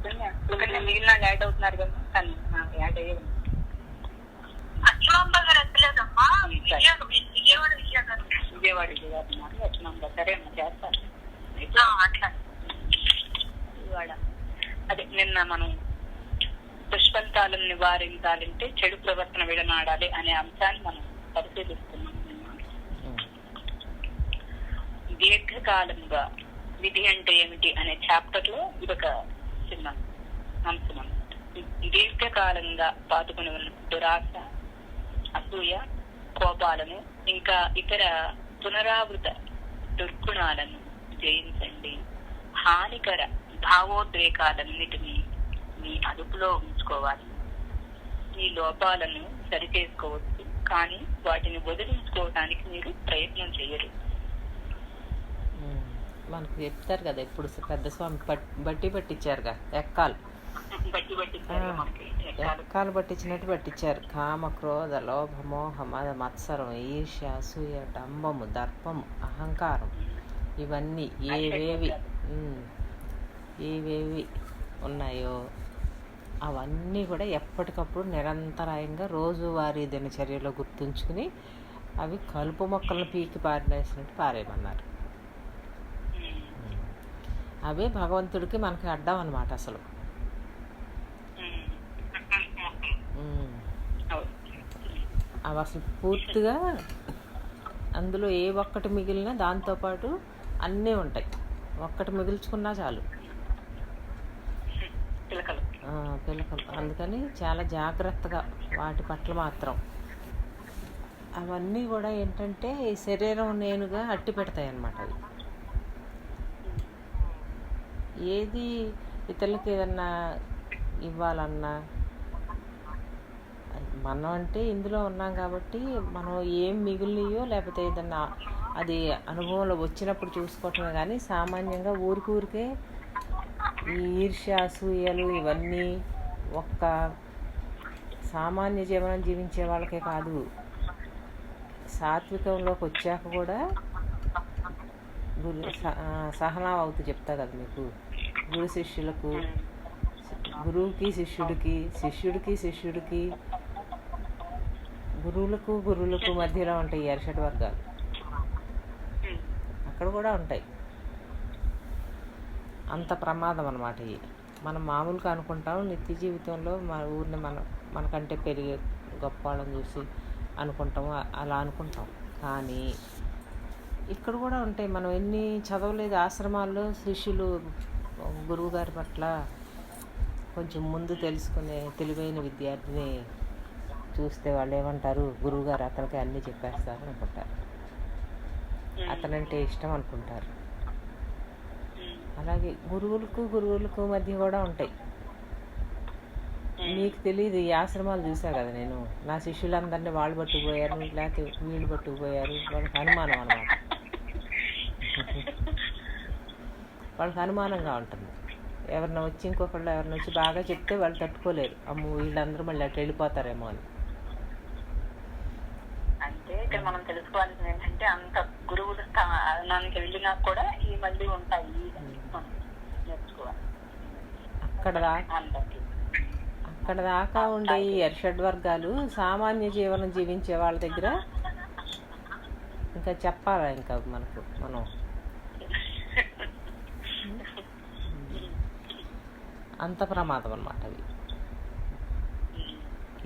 ఎందుకంటే మిగిలిన యాడ్ అవుతున్నారు కదా, కానీ నాకు యాడ్ అయ్యేది విజయవాడ ఉన్నారు. లక్ష్మమ్మ సరే అమ్మా చేస్తాను. విజయవాడ అదే నిన్న మనం దుష్ఫలితాలను నివారించాలంటే చెడు ప్రవర్తన విడనాడాలి అనే అంశాన్ని మనం పరిశీలిస్తున్నాం. దీర్ఘకాలంగా విధి అంటే ఏమిటి అనే చాప్టర్ లో ఇదొక చిన్న అంశం అన్నమాట. దీర్ఘకాలంగా పాతుకుని ఉన్న దురాశ, అసూయ, కోపాలను ఇంకా ఇతర పునరావృత దుర్గుణాలను జయించండి. హానికర భావోద్రేకాలన్నిటినీ మీ అదుపులో ఉంచుకోవాలి. ఈ లోపాలను సరిచేసుకోవచ్చు, కానీ వాటిని వదిలించుకోవడానికి మీరు ప్రయత్నం చేయరు. మనకు చెప్తారు కదా, ఇప్పుడు పెద్ద స్వామి బట్టి పట్టించారుగా, ఎక్కాలు పట్టించినట్టు పట్టించారు. కామ, క్రోధ, లోభ, మోహ, మద, మత్సరం, ఈర్ష్య, అసూయ, డంబము, దర్పము, అహంకారం, ఇవన్నీ ఏవేవి ఉన్నాయో అవన్నీ కూడా ఎప్పటికప్పుడు నిరంతరాయంగా రోజువారీ దినచర్యలో గుర్తుంచుకుని అవి కలుపు మొక్కలను పీకి పారేసినట్టు పారేయమన్నారు. అవే భగవంతుడికి మనకి అడ్డం అన్నమాట. అసలు అవి అసలు పూర్తిగా అందులో ఏ ఒక్కటి మిగిలినా దాంతోపాటు అన్నీ ఉంటాయి. ఒక్కటి మిగిల్చుకున్నా చాలు పిలకలు. అందుకని చాలా జాగ్రత్తగా వాటి పట్ల మాత్రం. అవన్నీ కూడా ఏంటంటే ఈ శరీరం నేనుగా అట్టి పెడతాయి అన్నమాట. అవి ఏది ఇతరులకి ఏదన్నా ఇవ్వాలన్నా, మనం అంటే ఇందులో ఉన్నాం కాబట్టి మనం ఏం మిగిలినయో లేకపోతే ఏదన్నా అది అనుభవంలో వచ్చినప్పుడు చూసుకోవటమే. కానీ సామాన్యంగా ఊరికే ఈ ఈర్ష్య, అసూయలు ఇవన్నీ ఒక్క సామాన్య జీవనం జీవించే వాళ్ళకే కాదు, సాత్వికంలోకి వచ్చాక కూడా సహనావతి చెప్తా కదా మీకు, గురు శిష్యులకు, గురువుకి శిష్యుడికి, శిష్యుడికి శిష్యుడికి, గురువులకు మధ్యలో ఉంటాయి ఈ అరిషడ్ వర్గాలు. అక్కడ కూడా ఉంటాయి. అంత ప్రమాదం అన్నమాట. ఇవి మనం మామూలుగా అనుకుంటాం నిత్య జీవితంలో మన ఊరిని మనకంటే పెరిగే గొప్ప వాళ్ళని చూసి అనుకుంటాము, అలా అనుకుంటాం. కానీ ఇక్కడ కూడా ఉంటాయి. మనం ఎన్ని చదవలేదు ఆశ్రమాల్లో శిష్యులు గురువు గారి పట్ల కొంచెం ముందు తెలుసుకునే తెలివైన విద్యార్థిని చూస్తే వాళ్ళు ఏమంటారు, గురువుగారు అతనికి అన్నీ చెప్పేస్తారు అనుకుంటారు, అతనంటే ఇష్టం అనుకుంటారు. అలాగే గురువులకు మధ్య కూడా ఉంటాయి. నీకు తెలియదు, ఈ ఆశ్రమాలు చూసా కదా నేను, నా శిష్యులందరినీ వాళ్ళు పట్టుకుపోయారు లేకపోతే వీళ్ళు పట్టుకుపోయారు, వాళ్ళకి అనుమానం అన్నమాట. వాళ్ళకి అనుమానంగా ఉంటుంది. ఎవరిన వచ్చి ఇంకొకళ్ళు ఎవరిన వచ్చి బాగా చెప్తే వాళ్ళు తట్టుకోలేరు, అమ్మో వీళ్ళందరూ మళ్ళీ అటు వెళ్ళిపోతారేమో అని. అంటే ఇక్కడ మనం తెలుసుకోవాల్సింది ఏంటంటే అంత గురువుల స్థానానికి వెళ్ళినా కూడా ఈ మళ్ళీ ఉంటాయి, నేర్చుకోవాలి. అక్కడ దాకా ఉండే ఈ అరిషడ్ వర్గాలు సామాన్య జీవనం జీవించే వాళ్ళ దగ్గర ఇంకా చెప్పాలా ఇంకా మనం అంత ప్రమాదం అన్నమాట అవి.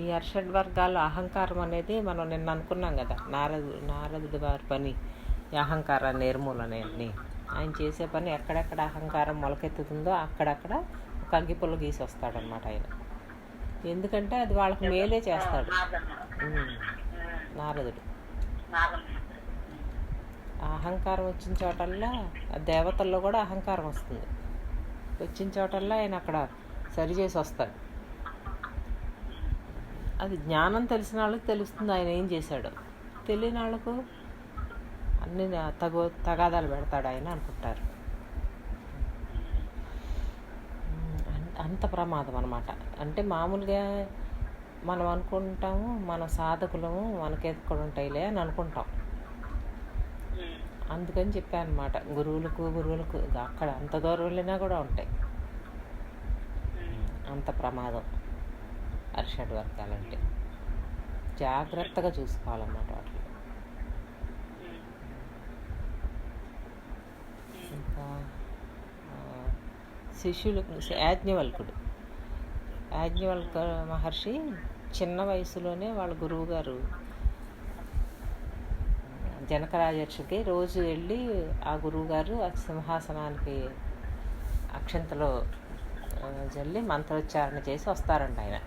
ఈ అరిషడ్ వర్గాల అహంకారం అనేది మనం నిన్న అనుకున్నాం కదా, నారదుడి వారి పని ఈ అహంకార నిర్మూలన అని. ఆయన చేసే పని ఎక్కడెక్కడ అహంకారం మొలకెత్తుతుందో అక్కడక్కడ ఒక అగ్గిపుల్ల గీసి వస్తాడనమాట ఆయన. ఎందుకంటే అది వాళ్ళకి మేలే చేస్తాడు నారదుడు. అహంకారం వచ్చిన చోటల్లా దేవతల్లో కూడా అహంకారం వస్తుంది. వచ్చిన చోటల్లా ఆయన అక్కడ సరిచేసి వస్తాడు. అది జ్ఞానం తెలిసిన వాళ్ళకి తెలుస్తుంది ఆయన ఏం చేశాడో, తెలియని వాళ్ళకు అన్ని తగాదాలు పెడతాడు ఆయన అనుకుంటారు. అంత ప్రమాదం అన్నమాట. అంటే మామూలుగా మనం అనుకుంటాము మన సాధకులము మనకెక్కడ ఉంటాయిలే అని అనుకుంటాం. అందుకని చెప్పాను అనమాట, గురువులకు అక్కడ అంత దూరం వెళ్ళినా కూడా ఉంటాయి. అంత ప్రమాదం అరిషడ్ వర్గాలంటే. జాగ్రత్తగా చూసుకోవాలన్నమాట వాటిలో. ఇంకా శిష్యులు యాజ్ఞవల్కుడు మహర్షి చిన్న వయసులోనే వాళ్ళ గురువుగారు జనకరాజర్షికి రోజు వెళ్ళి ఆ గురువుగారు ఆ సింహాసనానికి అక్షంతలో జల్లి మంత్రోచ్చారణ చేసి వస్తారంట ఆయన.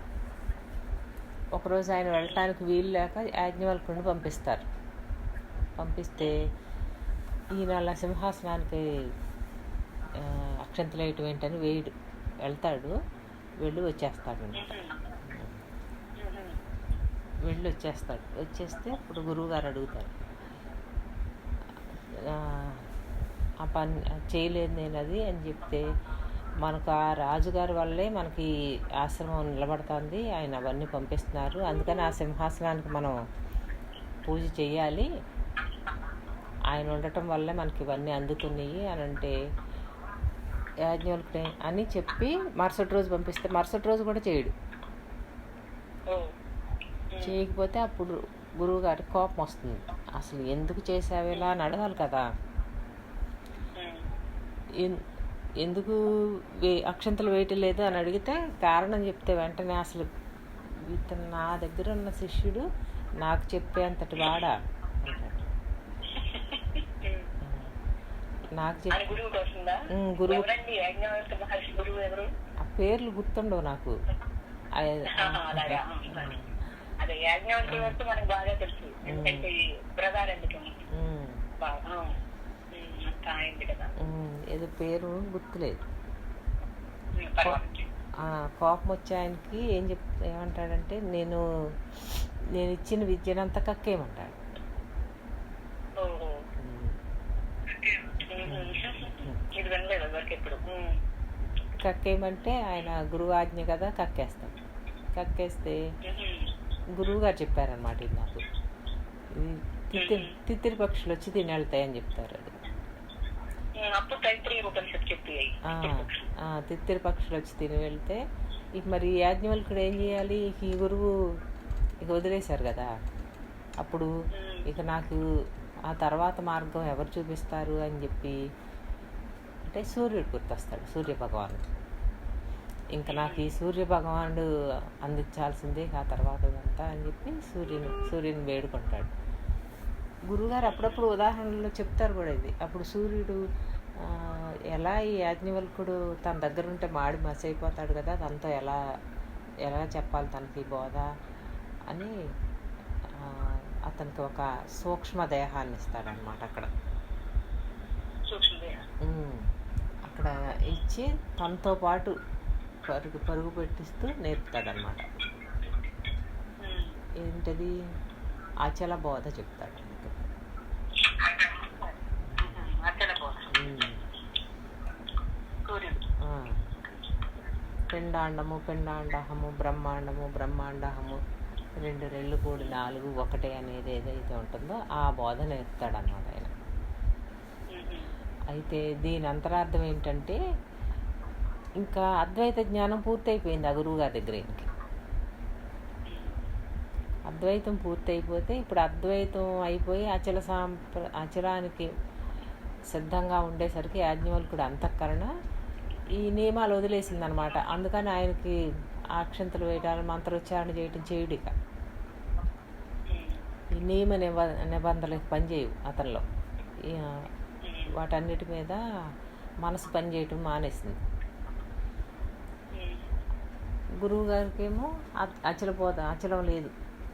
ఒకరోజు ఆయన వెళ్ళటానికి వీలు లేక యాజ్ఞవల్కుడిని పంపిస్తే ఈయన అలా సింహాసనానికి అక్షంతలు వేయటం ఏంటని వెళ్తాడు, వెళ్ళి వచ్చేస్తాడు. వచ్చేస్తే ఇప్పుడు గురువుగారు అడుగుతారు, ఆ పని చేయలేదు నేను అది అని చెప్తే, మనకు ఆ రాజుగారి వల్లే మనకి ఆశ్రమం నిలబడుతుంది, ఆయన అవన్నీ పంపిస్తున్నారు, అందుకని ఆ సింహాసనానికి మనం పూజ చేయాలి, ఆయన ఉండటం వల్లే మనకి ఇవన్నీ అందుతున్నాయి అని అంటే, యాజ్ఞవల్కుడే అని చెప్పి మరుసటి రోజు పంపిస్తే మరుసటి రోజు కూడా చేయకపోతే అప్పుడు గురువు గారికి కోపం వస్తుంది. అసలు ఎందుకు చేసావేలా అని అడగాలి కదా, ఎందుకు అక్షంతలు వేయటం లేదు అని అడిగితే కారణం చెప్తే వెంటనే అసలు ఇతను నా దగ్గర ఉన్న శిష్యుడు నాకు చెప్పేంతటి వాడా అంటాడు. నాకు గురువు ఆ పేర్లు గుర్తుండవు నాకు. ఏదో పేరు గుర్తులేదు. కోపం వచ్చే ఆయనకి ఏమంటాడంటే, నేను ఇచ్చిన విద్యనంతా కక్కేయమంటాడు. కక్కేయమంటే ఆయన గురువు ఆజ్ఞ కదా, కక్కేస్తే గురువు గారు చెప్పారనమాట, ఇది నాకు తిత్తిరి పక్షులు వచ్చి తిని వెళ్తాయని చెప్తారు. అది తిత్తిరి పక్షులు వచ్చి తిని వెళ్తే ఇక మరి యాజ్ఞవల్కుడు ఏం చేయాలి, ఈ గురువు ఇక వదిలేశారు కదా, అప్పుడు ఇక నాకు ఆ తర్వాత మార్గం ఎవరు చూపిస్తారు అని చెప్పి, అంటే సూర్యుడు గుర్తొస్తాడు, సూర్యభగవానుడు. ఇంకా నాకు ఈ సూర్యభగవానుడు అందించాల్సిందే ఆ తర్వాత అంతా అని చెప్పి సూర్యుని వేడుకుంటాడు. గురువుగారు అప్పుడప్పుడు ఉదాహరణలో చెప్తారు కూడా ఇది. అప్పుడు సూర్యుడు ఎలా ఈ యాజ్ఞవల్కుడు తన దగ్గర ఉంటే మాడి మసైపోతాడు కదా, తనతో ఎలా చెప్పాలి తనకి బోధ అని అతనికి ఒక సూక్ష్మ దేహాన్ని ఇస్తాడనమాట. అక్కడ ఇచ్చి తనతో పాటు పరుగు పెట్టిస్తూ నేర్పుతాడనమాట. ఏంటది, అచల బోధ చెప్తాడు. పిండాండము పిండాండహము బ్రహ్మాండము బ్రహ్మాండహము 2 రెళ్ళు కూడి 4 ఒకటే అనేది ఏదైతే ఉంటుందో ఆ బోధ నేర్పుతాడన్నమాట ఆయన. అయితే దీని అంతరార్థం ఏంటంటే, ఇంకా అద్వైత జ్ఞానం పూర్తయిపోయింది ఆ గురువు గారి దగ్గర. అద్వైతం పూర్తయిపోతే ఇప్పుడు అద్వైతం అయిపోయి అచలానికి సిద్ధంగా ఉండేసరికి యాజ్ఞవల్కుడు అంతఃకరణ ఈ నియమాలు వదిలేసిందనమాట. అందుకని ఆయనకి అక్షంతలు వేయటాలు మంత్రోచ్చారణ చేయటం చేయుడిక. ఈ నియమ నిబంధనలకు పనిచేయవు అతనిలో. వాటన్నిటి మీద మనసు పనిచేయటం మానేసింది. గురువు గారికి ఏమో అచలం లేదు,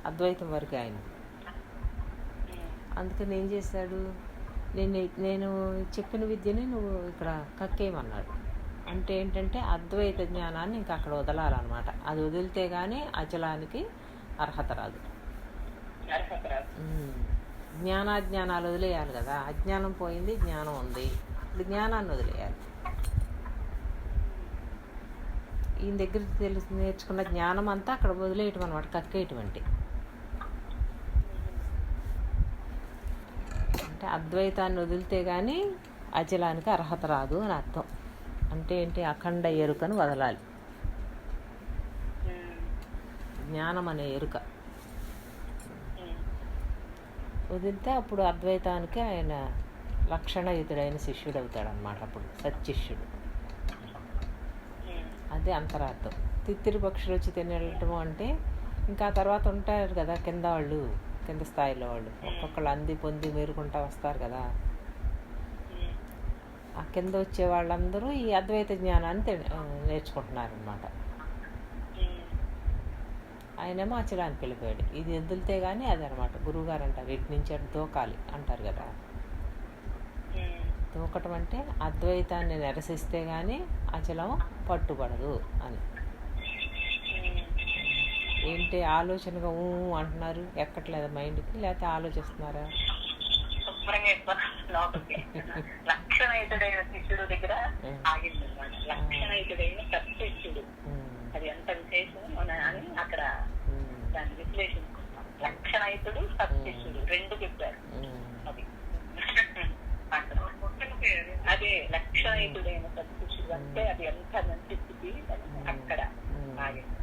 అద్వైతం వరకు ఆయన. అందుకని ఏం చేశాడు, నేను చెప్పిన విద్యని నువ్వు ఇక్కడ కక్కేయమన్నాడు. అంటే ఏంటంటే అద్వైత జ్ఞానాన్ని ఇంకా అక్కడ వదలాలన్నమాట. అది వదిలితే కానీ అచలానికి అర్హత రాదు. జ్ఞానాజ్ఞానాలు వదిలేయాలి కదా, అజ్ఞానం పోయింది, జ్ఞానం ఉంది, ఇప్పుడు జ్ఞానాన్ని వదిలేయాలి. ఈయన దగ్గర నేర్చుకున్న జ్ఞానం అంతా అక్కడ వదిలేయటం అనమాట, కక్కేయటం అంటే అద్వైతాన్ని వదిలితే కానీ అచలానికి అర్హత రాదు అని అర్థం. అంటే ఏంటి, అఖండ ఎరుకను వదలాలి. జ్ఞానం అనే ఎరుక ఉమ్, వదిలితే అప్పుడు అద్వైతానికి ఆయన లక్షణయుతుడైన శిష్యుడు అవుతాడనమాట. అప్పుడు సత్శిష్యుడు. ఉమ్, అదే అంతరార్థం. తిత్తిరి పక్షులు వచ్చి తినేయటం అంటే ఇంకా తర్వాత ఉంటారు కదా కింద వాళ్ళు, కింద స్థాయిలో వాళ్ళు ఒక్కొక్కళ్ళు అంది పొంది మేరుకుంటా వస్తారు కదా. ఉమ్, ఆ కింద వచ్చే వాళ్ళందరూ ఈ అద్వైత జ్ఞానాన్ని నేర్చుకుంటున్నారనమాట. ఉమ్, ఆయనేమో అచలానికి వెళ్ళిపోయాడు. ఇది వదిలితే కానీ అది అనమాట. గురువుగారు అంటారు ఇటు నుంచి అటు దూకాలి అంటారు కదా. ఉమ్, దూకటం అంటే అద్వైతాన్ని నిరసిస్తే కానీ అచలం పట్టుబడదు అని. ఉమ్. ఏంటి ఆలోచనగా అంటున్నారు, ఎక్కట్లేదా మైండ్కి, లేకపోతే ఆలోచిస్తున్నారా? శుభ్రంగా అయిపోతాం లోపలికి. లక్షణయుతుడైన శిష్యుడు దగ్గర ఆగింది అనమాట. లక్షణయుతుడైన సత్శిష్యుడు, అది ఎంత విశేషం అని అక్కడ దాన్ని విశ్లేషించుకుంటాం. లక్షణయుతుడు సత్శిష్యుడు రెండు చెప్పారు. అది అక్కడ అదే లక్షణయుతుడైన సత్శిష్యుడు అంటే అది ఎంత మంచి స్థితి అని అక్కడ ఆగింది.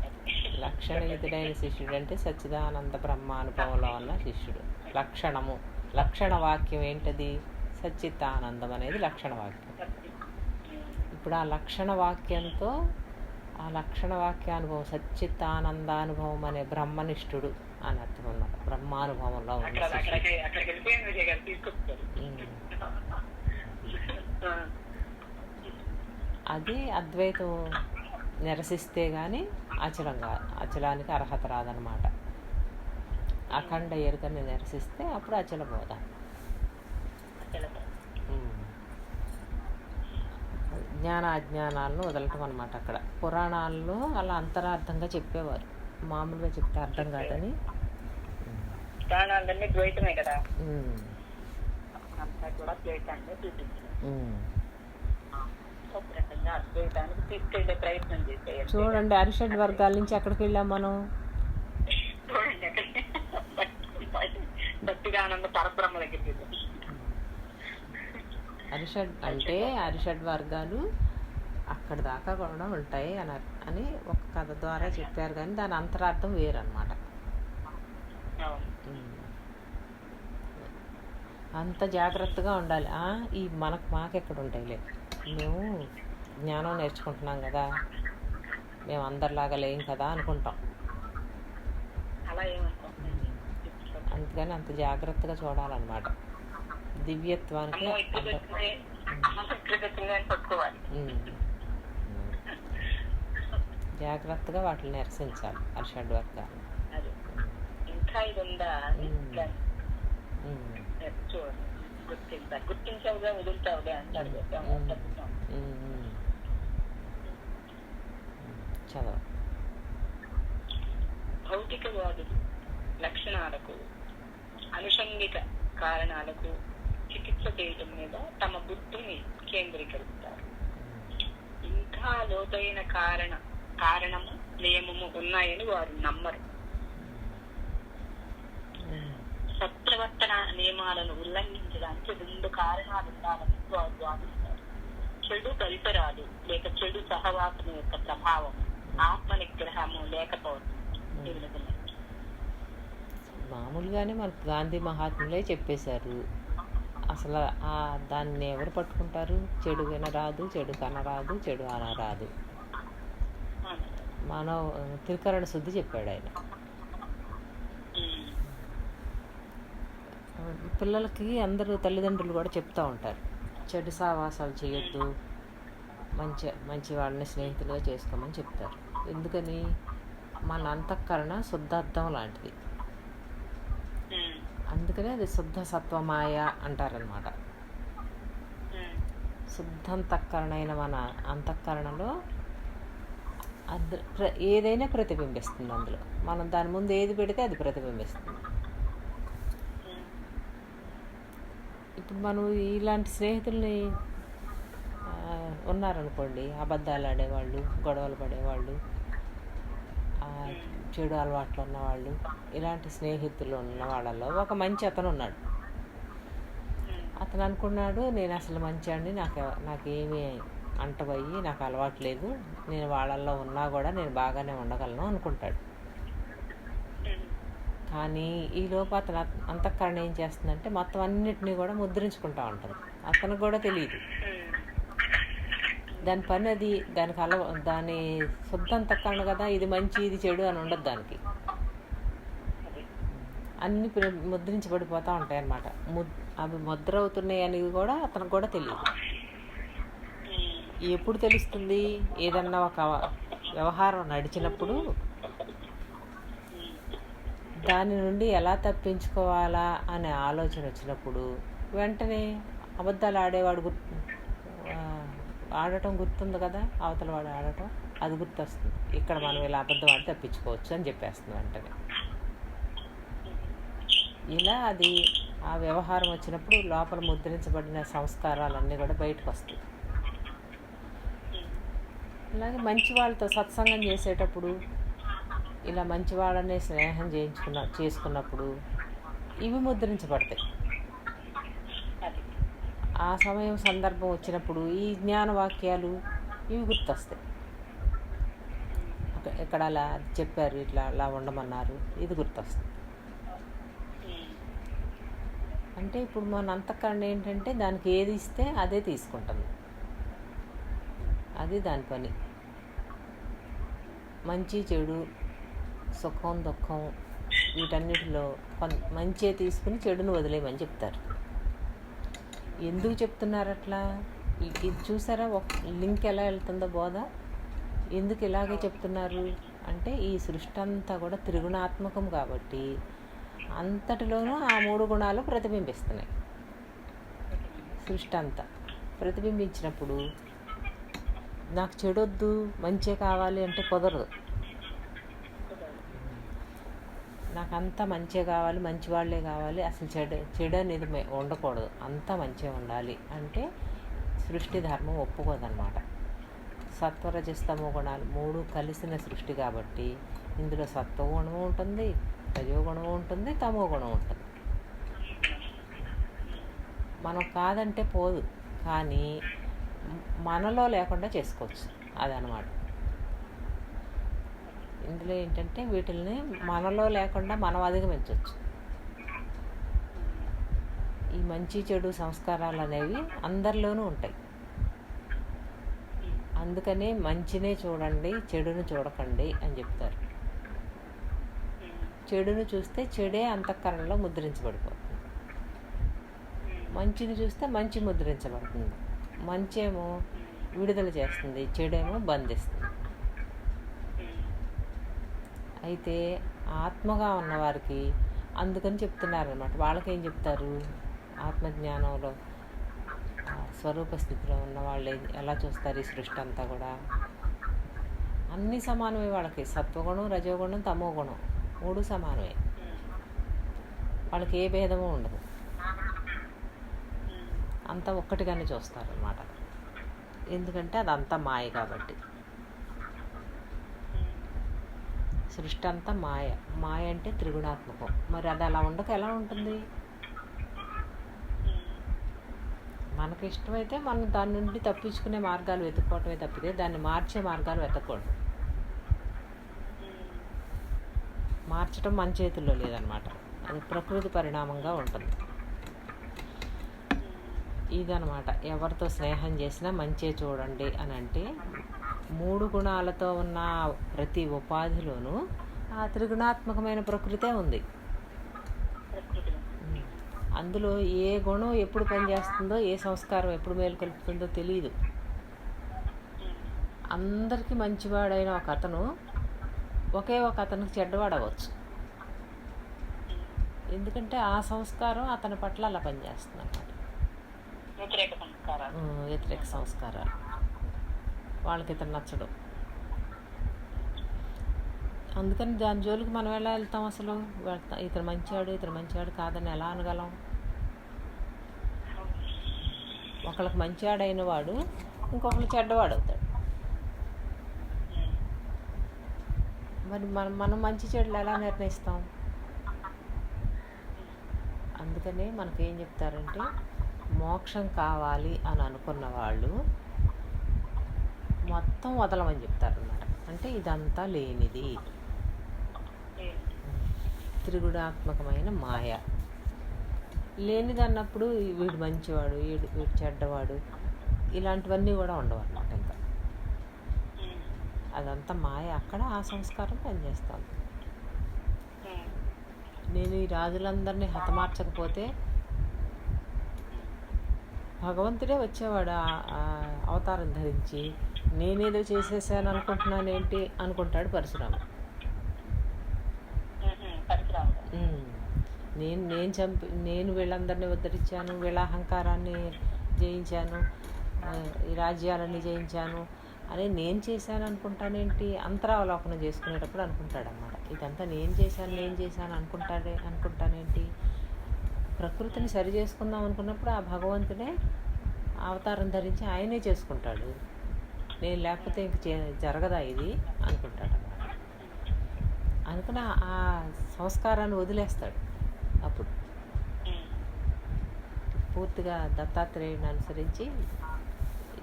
లక్షణయుతుడైన శిష్యుడు అంటే సచ్చిదానంద బ్రహ్మానుభవంలో ఉన్న శిష్యుడు. లక్షణము, లక్షణ వాక్యం ఏంటది? సచ్చిదానందం అనేది లక్షణ వాక్యం. ఇప్పుడు ఆ లక్షణ వాక్యంతో ఆ లక్షణ వాక్యానుభవం సచ్చిదానందానుభవం అనే బ్రహ్మనిష్ఠుడు అని అర్థం అన్నమాట. బ్రహ్మానుభవంలో ఉన్న అది అద్వైతం నిరసిస్తే కానీ అచలానికి అర్హత రాదనమాట. అఖండ ఎరుకని నిరసిస్తే అప్పుడు అచల బోధ. జ్ఞాన అజ్ఞానాలను వదలటం అనమాట. అక్కడ పురాణాల్లో అలా అంతరార్థంగా చెప్పేవారు, మామూలుగా చెప్తే అర్థం కాదని. పురాణాలన్నీ ద్వైతమే కదా, అంతా కూడా ద్వైతాన్ని చూపించారు. అద్వైతానికి తీసుకెళ్లే ప్రయత్నం చేసేయాలి. చూడండి, అరిషడ్ వర్గాల నుంచి ఎక్కడికి వెళ్ళాం మనం? చూడండి, భక్తిగానంద పరబ్రహ్మ దగ్గరికి వెళ్ళాం. అరిషడ్ వర్గాలు అక్కడ దాకా కూడా ఉంటాయి అని ఒక కథ ద్వారా చెప్పారు, కానీ దాని అంతరార్థం వేరనమాట. అంత జాగ్రత్తగా ఉండాలి. ఈ మాకెక్కడ ఉంటాయిలే, మేము జ్ఞానం నేర్చుకుంటున్నాం కదా, మేము అందరిలాగా లేం కదా అనుకుంటాం. అందుకని అంత జాగ్రత్తగా చూడాలన్నమాట. దివ్యత్వానికి జాగ్రత్తగా వాటిని నిరసించాలి అరిషడ్ వర్గాలు. గుర్తించావుగా వదులుతావులే అంటారు. చదవ భౌతికవాదులు లక్షణాలకు, అనుషంగిక కారణాలకు చికిత్స చేయడం మీద తమ బుద్ధిని కేంద్రీకరిస్తారు. ఇంకా లోతైన కారణము నియమము ఉన్నాయని వారు నమ్మరు. సత్ప్రవర్తన నియమాలను ఉల్లంఘించడానికి 2 కారణాలు ఉండాలని వారు వాదిస్తారు. చెడు పరిసరాలు లేక చెడు సహవాసం యొక్క ప్రభావం, ఆత్మ నిగ్రహము లేకపోవడం. మామూలుగానే మనకు గాంధీ మహాత్ములే చెప్పేశారు. అసలు దాన్ని ఎవరు పట్టుకుంటారు? చెడు వినరాదు, చెడు కనరాదు, చెడు అనరాదు. త్రికరణ శుద్ధి చెప్పాడు ఆయన. పిల్లలకి అందరూ తల్లిదండ్రులు కూడా చెప్తూ ఉంటారు, చెడు సావాసాలు చేయొద్దు, మంచి వాళ్ళని స్నేహితులుగా చేసుకోమని చెప్తారు. ఎందుకని? మన అంతఃకరణ శుద్ధార్థం లాంటిది. అందుకనే అది శుద్ధ సత్వమాయ అంటారనమాట. శుద్ధంతఃకరణైన మన అంతఃకరణలో ఏదైనా ప్రతిబింబిస్తుంది. అందులో మనం దాని ముందు ఏది పెడితే అది ప్రతిబింబిస్తుంది. ఇప్పుడు మనం ఇలాంటి స్నేహితుల్ని ఉన్నారనుకోండి, అబద్ధాలు ఆడేవాళ్ళు, గొడవలు పడేవాళ్ళు, చెడు అలవాట్లు ఉన్నవాళ్ళు, ఇలాంటి స్నేహితులు ఉన్న వాళ్ళలో ఒక మంచి అతను ఉన్నాడు. అతను అనుకున్నాడు, నేను అసలు మంచివాడిని, నాకేమీ అంటబోయి నాకు అలవాటు లేదు, నేను వాళ్ళల్లో ఉన్నా కూడా నేను బాగానే ఉండగలను అనుకుంటాడు. కానీ ఈ లోపు అతను అంతఃకరణ ఏం చేస్తుందంటే మొత్తం అన్నిటినీ కూడా ముద్రించుకుంటూ ఉంటుంది. అతనికి కూడా తెలియదు దాని పని అది. దానికి దాని శుద్ధ అంతఃకరణ కదా, ఇది మంచి ఇది చెడు అని ఉండదు దానికి. అన్నీ ముద్రించబడిపోతూ ఉంటాయి అన్నమాట. అవి ముద్ర అవుతున్నాయి అనేది కూడా అతనికి కూడా తెలియదు. ఎప్పుడు తెలుస్తుంది? ఏదన్నా ఒక వ్యవహారం నడిచినప్పుడు దాని నుండి ఎలా తప్పించుకోవాలా అనే ఆలోచన వచ్చినప్పుడు వెంటనే అబద్ధాలు ఆడటం గుర్తుంది కదా, అవతల వాడు ఆడటం అది గుర్తొస్తుంది. ఇక్కడ మనం ఇలా అబద్ధం ఆడి తప్పించుకోవచ్చు అని చెప్పేస్తుంది వెంటనే. ఇలా అది ఆ వ్యవహారం వచ్చినప్పుడు లోపల ముద్రించబడిన సంస్కారాలన్నీ కూడా బయటకు వస్తాయి. అలాగే మంచి వాళ్ళతో సత్సంగం చేసేటప్పుడు ఇలా మంచి వాళ్ళనే స్నేహం చేసుకున్నప్పుడు ఇవి ముద్రించబడతాయి. ఆ సమయం సందర్భం వచ్చినప్పుడు ఈ జ్ఞానవాక్యాలు ఇవి గుర్తొస్తాయి. ఇక్కడ అలా చెప్పారు, ఇట్లా అలా ఉండమన్నారు, ఇది గుర్తొస్తుంది. అంటే ఇప్పుడు మన అంతఃకరణ ఏంటంటే దానికి ఏది ఇస్తే అదే తీసుకుంటుంది. అది దాని పని. మంచి చెడు, సుఖం దుఃఖం వీటన్నిటిలో మంచే తీసుకుని చెడును వదిలేయమని చెప్తారు. ఎందుకు చెప్తున్నారు అట్లా? ఇది చూసారా లింక్ ఎలా వెళ్తుందో బోధ? ఎందుకు ఇలాగే చెప్తున్నారు అంటే ఈ సృష్టి అంతా కూడా త్రిగుణాత్మకం కాబట్టి అంతటిలోనూ ఆ 3 గుణాలు ప్రతిబింబిస్తున్నాయి. సృష్టి అంతా ప్రతిబింబించినప్పుడు నాకు చెడొద్దు మంచే కావాలి అంటే కుదరదు. నాకు అంతా మంచే కావాలి, మంచి వాళ్ళే కావాలి, అసలు చెడు అనేది ఉండకూడదు, అంతా మంచిగా ఉండాలి అంటే సృష్టి ధర్మం ఒప్పుకోదన్నమాట. సత్వరజస్తమో గుణాలు 3 కలిసిన సృష్టి కాబట్టి ఇందులో సత్వగుణం ఉంటుంది, రజోగుణం ఉంటుంది, తమో గుణం ఉంటుంది. మనం కాదంటే పోదు, కానీ మనలో లేకుండా చేసుకోవచ్చు అదనమాట. ఇందులో ఏంటంటే వీటిల్ని మనలో లేకుండా మనం అధిగమించవచ్చు. ఈ మంచి చెడు సంస్కారాలు అనేవి అందరిలోనూ ఉంటాయి. అందుకనే మంచినే చూడండి, చెడును చూడకండి అని చెప్తారు. చెడును చూస్తే చెడే అంతఃకరణలో ముద్రించబడిపోతుంది, మంచిని చూస్తే మంచి ముద్రించబడుతుంది. మంచేమో విడుదల చేస్తుంది, చెడేమో బంధిస్తుంది. అయితే ఆత్మగా ఉన్నవారికి అందుకని చెప్తున్నారనమాట. వాళ్ళకేం చెప్తారు? ఆత్మజ్ఞానంలో స్వరూప స్థితిలో ఉన్న వాళ్ళు ఎలా చూస్తారు? ఈ సృష్టి అంతా కూడా అన్నీ సమానమే వాళ్ళకి. సత్వగుణం, రజోగుణం, తమో గుణం 3 సమానమే. వాళ్ళకి ఏ భేదము ఉండదు, అంతా ఒక్కటిగానే చూస్తారనమాట. ఎందుకంటే అదంతా మాయ కాబట్టి. సృష్టి అంతా మాయ. మాయ అంటే త్రిగుణాత్మకం. మరి అది అలా ఉండక ఎలా ఉంటుంది? మనకు ఇష్టమైతే మనం దాని నుండి తప్పించుకునే మార్గాలు వెతుక్కోవటమే తప్పితే దాన్ని మార్చే మార్గాలు వెతకూడదు. మార్చడం మన చేతుల్లో లేదనమాట, అది ప్రకృతి పరిణామంగా ఉంటుంది. ఇదనమాట. ఎవరితో స్నేహం చేసినా మంచే చూడండి అని అంటే 3 గుణాలతో ఉన్న ప్రతి ఉపాధిలోనూ ఆ త్రిగుణాత్మకమైన ప్రకృతే ఉంది. అందులో ఏ గుణం ఎప్పుడు పనిచేస్తుందో, ఏ సంస్కారం ఎప్పుడు మేలుకొల్పుతుందో తెలియదు. అందరికీ మంచివాడైన ఒక అతను ఒకే ఒక అతనికి చెడ్డవాడవచ్చు. ఎందుకంటే ఆ సంస్కారం అతని పట్ల అలా పనిచేస్తుంది అన్నమాట. వ్యతిరేక సంస్కారాలు వాళ్ళకి ఇతను నచ్చడం. అందుకని దాని జోలికి మనం ఎలా వెళ్తాం? అసలు ఇతను మంచివాడు కాదని ఎలా అనగలం? ఒకళ్ళకి మంచివాడైన వాడు ఇంకొకళ్ళు చెడ్డవాడు అవుతాడు. మరి మనం మంచి చెడులు ఎలా నిర్ణయిస్తాం? అందుకనే మనకేం చెప్తారంటే మోక్షం కావాలి అని అనుకున్న వాళ్ళు మొత్తం వదలమని చెప్తారన్నమాట. అంటే ఇదంతా లేనిది, త్రిగుణాత్మకమైన మాయ. లేనిదన్నప్పుడు వీడు మంచివాడు, వీడు చెడ్డవాడు, ఇలాంటివన్నీ కూడా ఉండవు అన్నమాట. ఇంకా అదంతా మాయ. అక్కడ ఆ సంస్కారం పనిచేస్తుంది. నేను ఈ రాజులందరినీ హతమార్చకపోతే భగవంతుడే వచ్చేవాడు ఆ అవతారం ధరించి. నేనేదో చేసేసాను అనుకుంటున్నానేంటి అనుకుంటాడు పరశురాముడు. నేను వీళ్ళందరినీ ఉద్ధరించాను, వీళ్ళ అహంకారాన్ని జయించాను, ఈ రాజ్యాలన్నీ జయించాను అని నేను చేశాను అనుకుంటానేంటి, అంతరావలోకనం చేసుకునేటప్పుడు అనుకుంటాడు అన్నమాట. ఇదంతా నేను చేశాను అనుకుంటానేంటి. ప్రకృతిని సరి చేసుకుందాం అనుకున్నప్పుడు ఆ భగవంతుడే అవతారం ధరించి ఆయనే చేసుకుంటాడు. నేను లేకపోతే ఇంక జరగదా ఇది అనుకుంటాడు అన్నమాట. అనుకుని ఆ సంస్కారాన్ని వదిలేస్తాడు. అప్పుడు పూర్తిగా దత్తాత్రేయుడిని అనుసరించి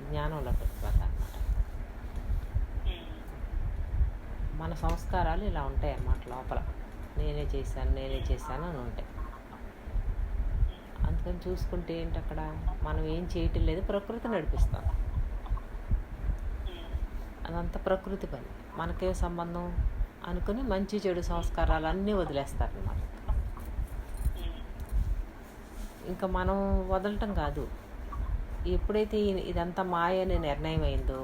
జ్ఞానంలోకి వెళ్ళిపోతాడు అన్నమాట. మన సంస్కారాలు ఇలా ఉంటాయి అన్నమాట. లోపల నేనే చేశాను అని ఉంటాయి. అందుకని చూసుకుంటే ఏంటి, అక్కడ మనం ఏం చేయటం లేదు, ప్రకృతి నడిపిస్తాం. అదంతా ప్రకృతి పని, మనకేం సంబంధం అనుకుని మంచి చెడు సంస్కారాలు అన్నీ వదిలేస్తారనమాట. ఇంకా మనం వదలటం కాదు, ఎప్పుడైతే ఇదంతా మాయ అనే నిర్ణయం అయిందో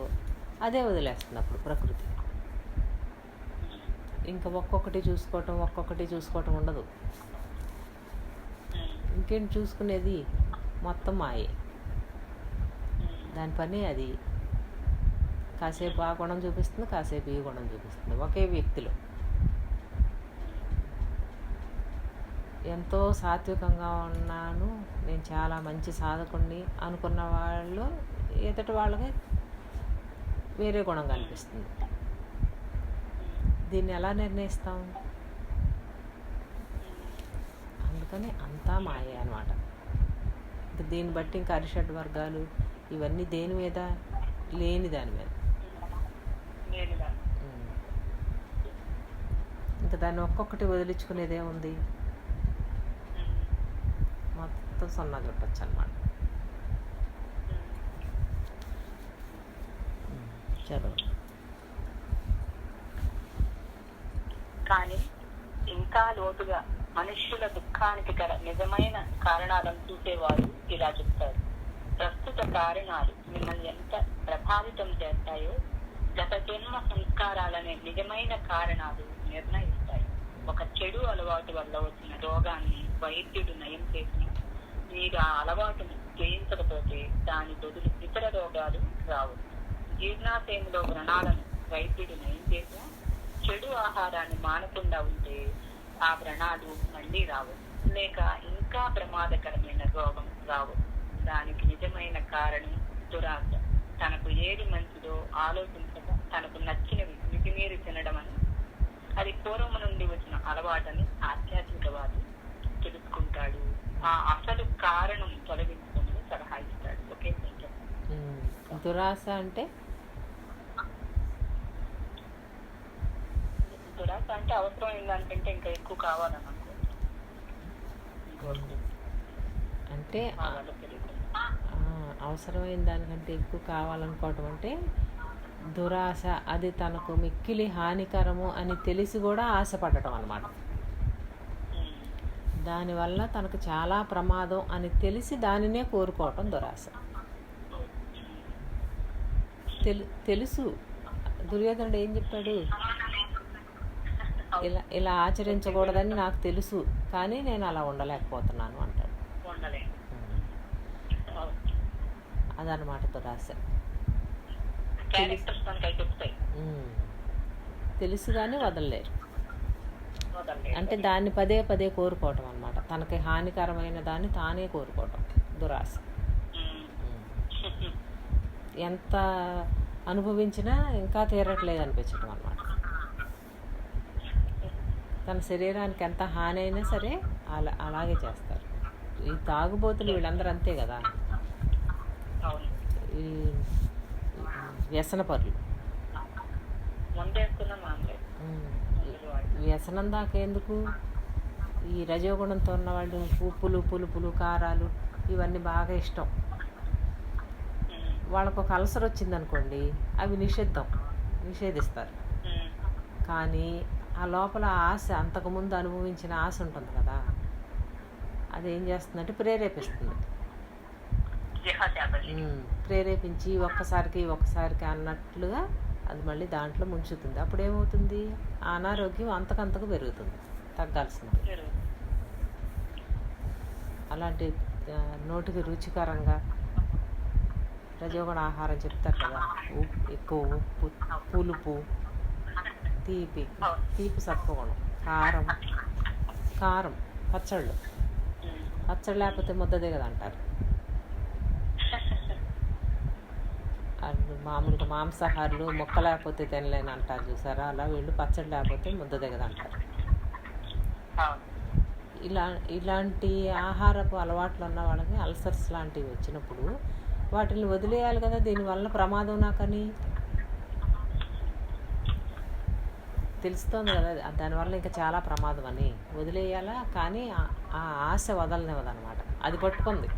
అదే వదిలేస్తుంది అప్పుడు ప్రకృతి. ఇంకా ఒక్కొక్కటి చూసుకోవటం ఉండదు. ఇంకేంటి చూసుకునేది, మొత్తం మాయే. దాని పని అది. కాసేపు ఆ గుణం చూపిస్తుంది, కాసేపు ఈ గుణం చూపిస్తుంది ఒకే వ్యక్తిలో. ఎంతో సాత్వికంగా ఉన్నాను, నేను చాలా మంచి సాధకుడిని అనుకున్న వాళ్ళు ఎదుటి వాళ్ళకి వేరే గుణం కనిపిస్తుంది. దీన్ని ఎలా నిర్ణయిస్తాం? అందుకని అంతా మాయే అన్నమాట. దీన్ని బట్టి ఇంకా అరిషడ్ వర్గాలు ఇవన్నీ దేని మీద? లేని దాని మీద. ఇంకా దాన్ని ఒక్కొక్కటి వదిలించుకునేదేముంది, మొత్తం సున్నా చుట్టచ్చు అన్నమాట. చదువు. కానీ ఇంకా లోతుగా మనుష్యుల దుఃఖానికి గల నిజమైన కారణాలను చూసేవారు ఇలా చెప్తారు. ప్రస్తుత కారణాలు మిమ్మల్ని ఎంత ప్రభావితం చేస్తాయో గత జన్మ సంస్కారాలనే నిజమైన కారణాలు నిర్ణయిస్తాయి. ఒక చెడు అలవాటు వల్ల వచ్చిన రోగాన్ని వైద్యుడు నయం చేసి మీరు ఆ అలవాటును జయించకపోతే దాని బదులు ఇతర రోగాలు రావు. జీర్ణాశయంలో వ్రణాలను వైద్యుడు నయం చేసినా చెడు ఆహారాన్ని మానకుండా ఉంటే ఆ వ్రణాలు మళ్ళీ రావు, లేక ఇంకా ప్రమాదకరమైన రోగం రావు. దానికి నిజమైన కారణం దురాశ. తనకు ఏది మంచిదో ఆలోచించక తనకు నచ్చినవి మితిమీరి తినడం అని. అది పూర్వము నుండి వచ్చిన అలవాటని ఆధ్యాత్మికవాది తెలుసుకుంటాడు. ఆ అసలు కారణం తొలగించుకుని సలహా ఇస్తాడు. ఓకే, దురాశ అంటే దురాశ అంటే అవసరమైన దానికంటే ఇంకా ఎక్కువ కావాలని అంటే అవసరమైన దానికంటే ఎక్కువ కావాలనుకోవటం అంటే దురాశ. అది తనకు మిక్కిలి హానికరము అని తెలిసి కూడా ఆశపడటం అన్నమాట. దానివల్ల తనకు చాలా ప్రమాదం అని తెలిసి దానినే కోరుకోవటం దురాశ. తెలుసు. దుర్యోధనుడు ఏం చెప్పాడు? ఇలా ఆచరించకూడదని నాకు తెలుసు, కానీ నేను అలా ఉండలేకపోతున్నాను అంటాడు. అదనమాట దురాశ. తెలుసు కానీ వదలలేరు. అంటే దాన్ని పదే పదే కోరుకోవటం అన్నమాట. తనకి హానికరమైన దాన్ని తానే కోరుకోవటం దురాశ. ఎంత అనుభవించినా ఇంకా తీరట్లేదు అనిపించడం అన్నమాట. తన శరీరానికి ఎంత హాని అయినా సరే అలాగే చేస్తారు. ఈ తాగుబోతులు వీళ్ళందరూ అంతే కదా, ఈ వ్యసనపరులు. వ్యసనం దాకా ఎందుకు? ఈ రజోగుణంతో ఉన్నవాళ్ళు ఉప్పులు, పులుపులు, కారాలు ఇవన్నీ బాగా ఇష్టం. వాళ్ళకు ఒక అల్సర్ వచ్చిందనుకోండి, అవి నిషేధిస్తారు. కానీ ఆ లోపల ఆశ, అంతకుముందు అనుభవించిన ఆశ ఉంటుంది కదా, అదేం చేస్తుందంటే ప్రేరేపిస్తుంది. ప్రేరేపించి ఒక్కసారికి అన్నట్లుగా అది మళ్ళీ దాంట్లో ముంచుతుంది. అప్పుడు ఏమవుతుంది, ఆ అనారోగ్యం అంతకంతకు పెరుగుతుంది, తగ్గాల్సింది. అలాంటి నోటికి రుచికరంగా రజోగుణ ఆహారం చెప్తారు కదా, ఎక్కువ ఉప్పు, పులుపు, తీపి సత్వగుణం, కారం, పచ్చళ్ళు లేకపోతే ముద్ద దిగదు అంటారు. మామూలుగా మాంసాహారులు మొక్క లేకపోతే తినలేని అంటారు చూసారా, అలా వీళ్ళు పచ్చడి లేకపోతే ముద్ద దిగదు అంటారు. ఇలాంటి ఆహారపు అలవాట్లు ఉన్న వాళ్ళకి అల్సర్స్ లాంటివి వచ్చినప్పుడు వాటిని వదిలేయాలి కదా. దీనివల్ల ప్రమాదం నాకని తెలుస్తోంది కదా, దానివల్ల ఇంకా చాలా ప్రమాదం అని వదిలేయాలా. కానీ ఆ ఆశ వదలనివ్వదన్నమాట. అది పట్టుకుంది.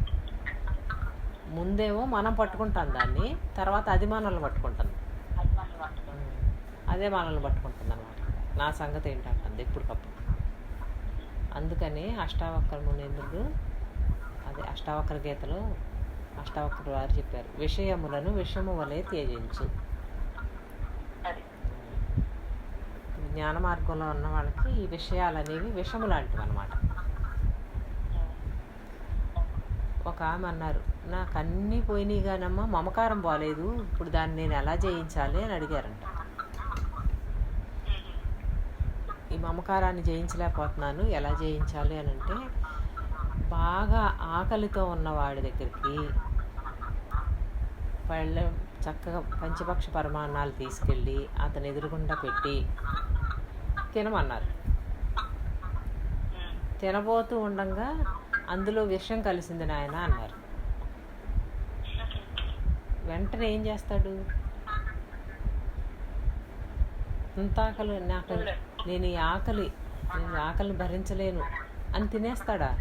ముందేమో మనం పట్టుకుంటాం దాన్ని, తర్వాత అది మనల్ని పట్టుకుంటుంది. అదే మనల్ని పట్టుకుంటుంది అన్నమాట. నా సంగతి ఏంటంటుంది ఎప్పటికప్పుడు. అందుకని అష్టావక్ర మునీంద్రుడు, అదే అష్టావక్ర గీతలో అష్టావక్ర వారు చెప్పారు, విషయములను విషము వలె త్యజించు. జ్ఞాన మార్గంలో ఉన్న వాళ్ళకి ఈ విషయాలు అనేవి విషము లాంటివి అన్నమాట. ఒక ఆమె అన్నారు, నాకు అన్నీ పోయినాయి కానమ్మా మమకారం బాలేదు, ఇప్పుడు దాన్ని నేను ఎలా జయించాలి అని అడిగారంట. ఈ మమకారాన్ని జయించలేకపోతున్నాను, ఎలా జయించాలి అని అంటే, బాగా ఆకలితో ఉన్నవాడి దగ్గరికి చక్కగా పంచపక్ష పరమాన్నాలు తీసుకెళ్ళి అతని ఎదురుగుండా పెట్టి తినమన్నారు. తినబోతూ ఉండగా అందులో విషం కలిసింది నాయన అన్నారు. వెంటనే ఏం చేస్తాడు, ఇంత ఆకలి నేను ఈ ఆకలిని భరించలేను అని తినేస్తాడా?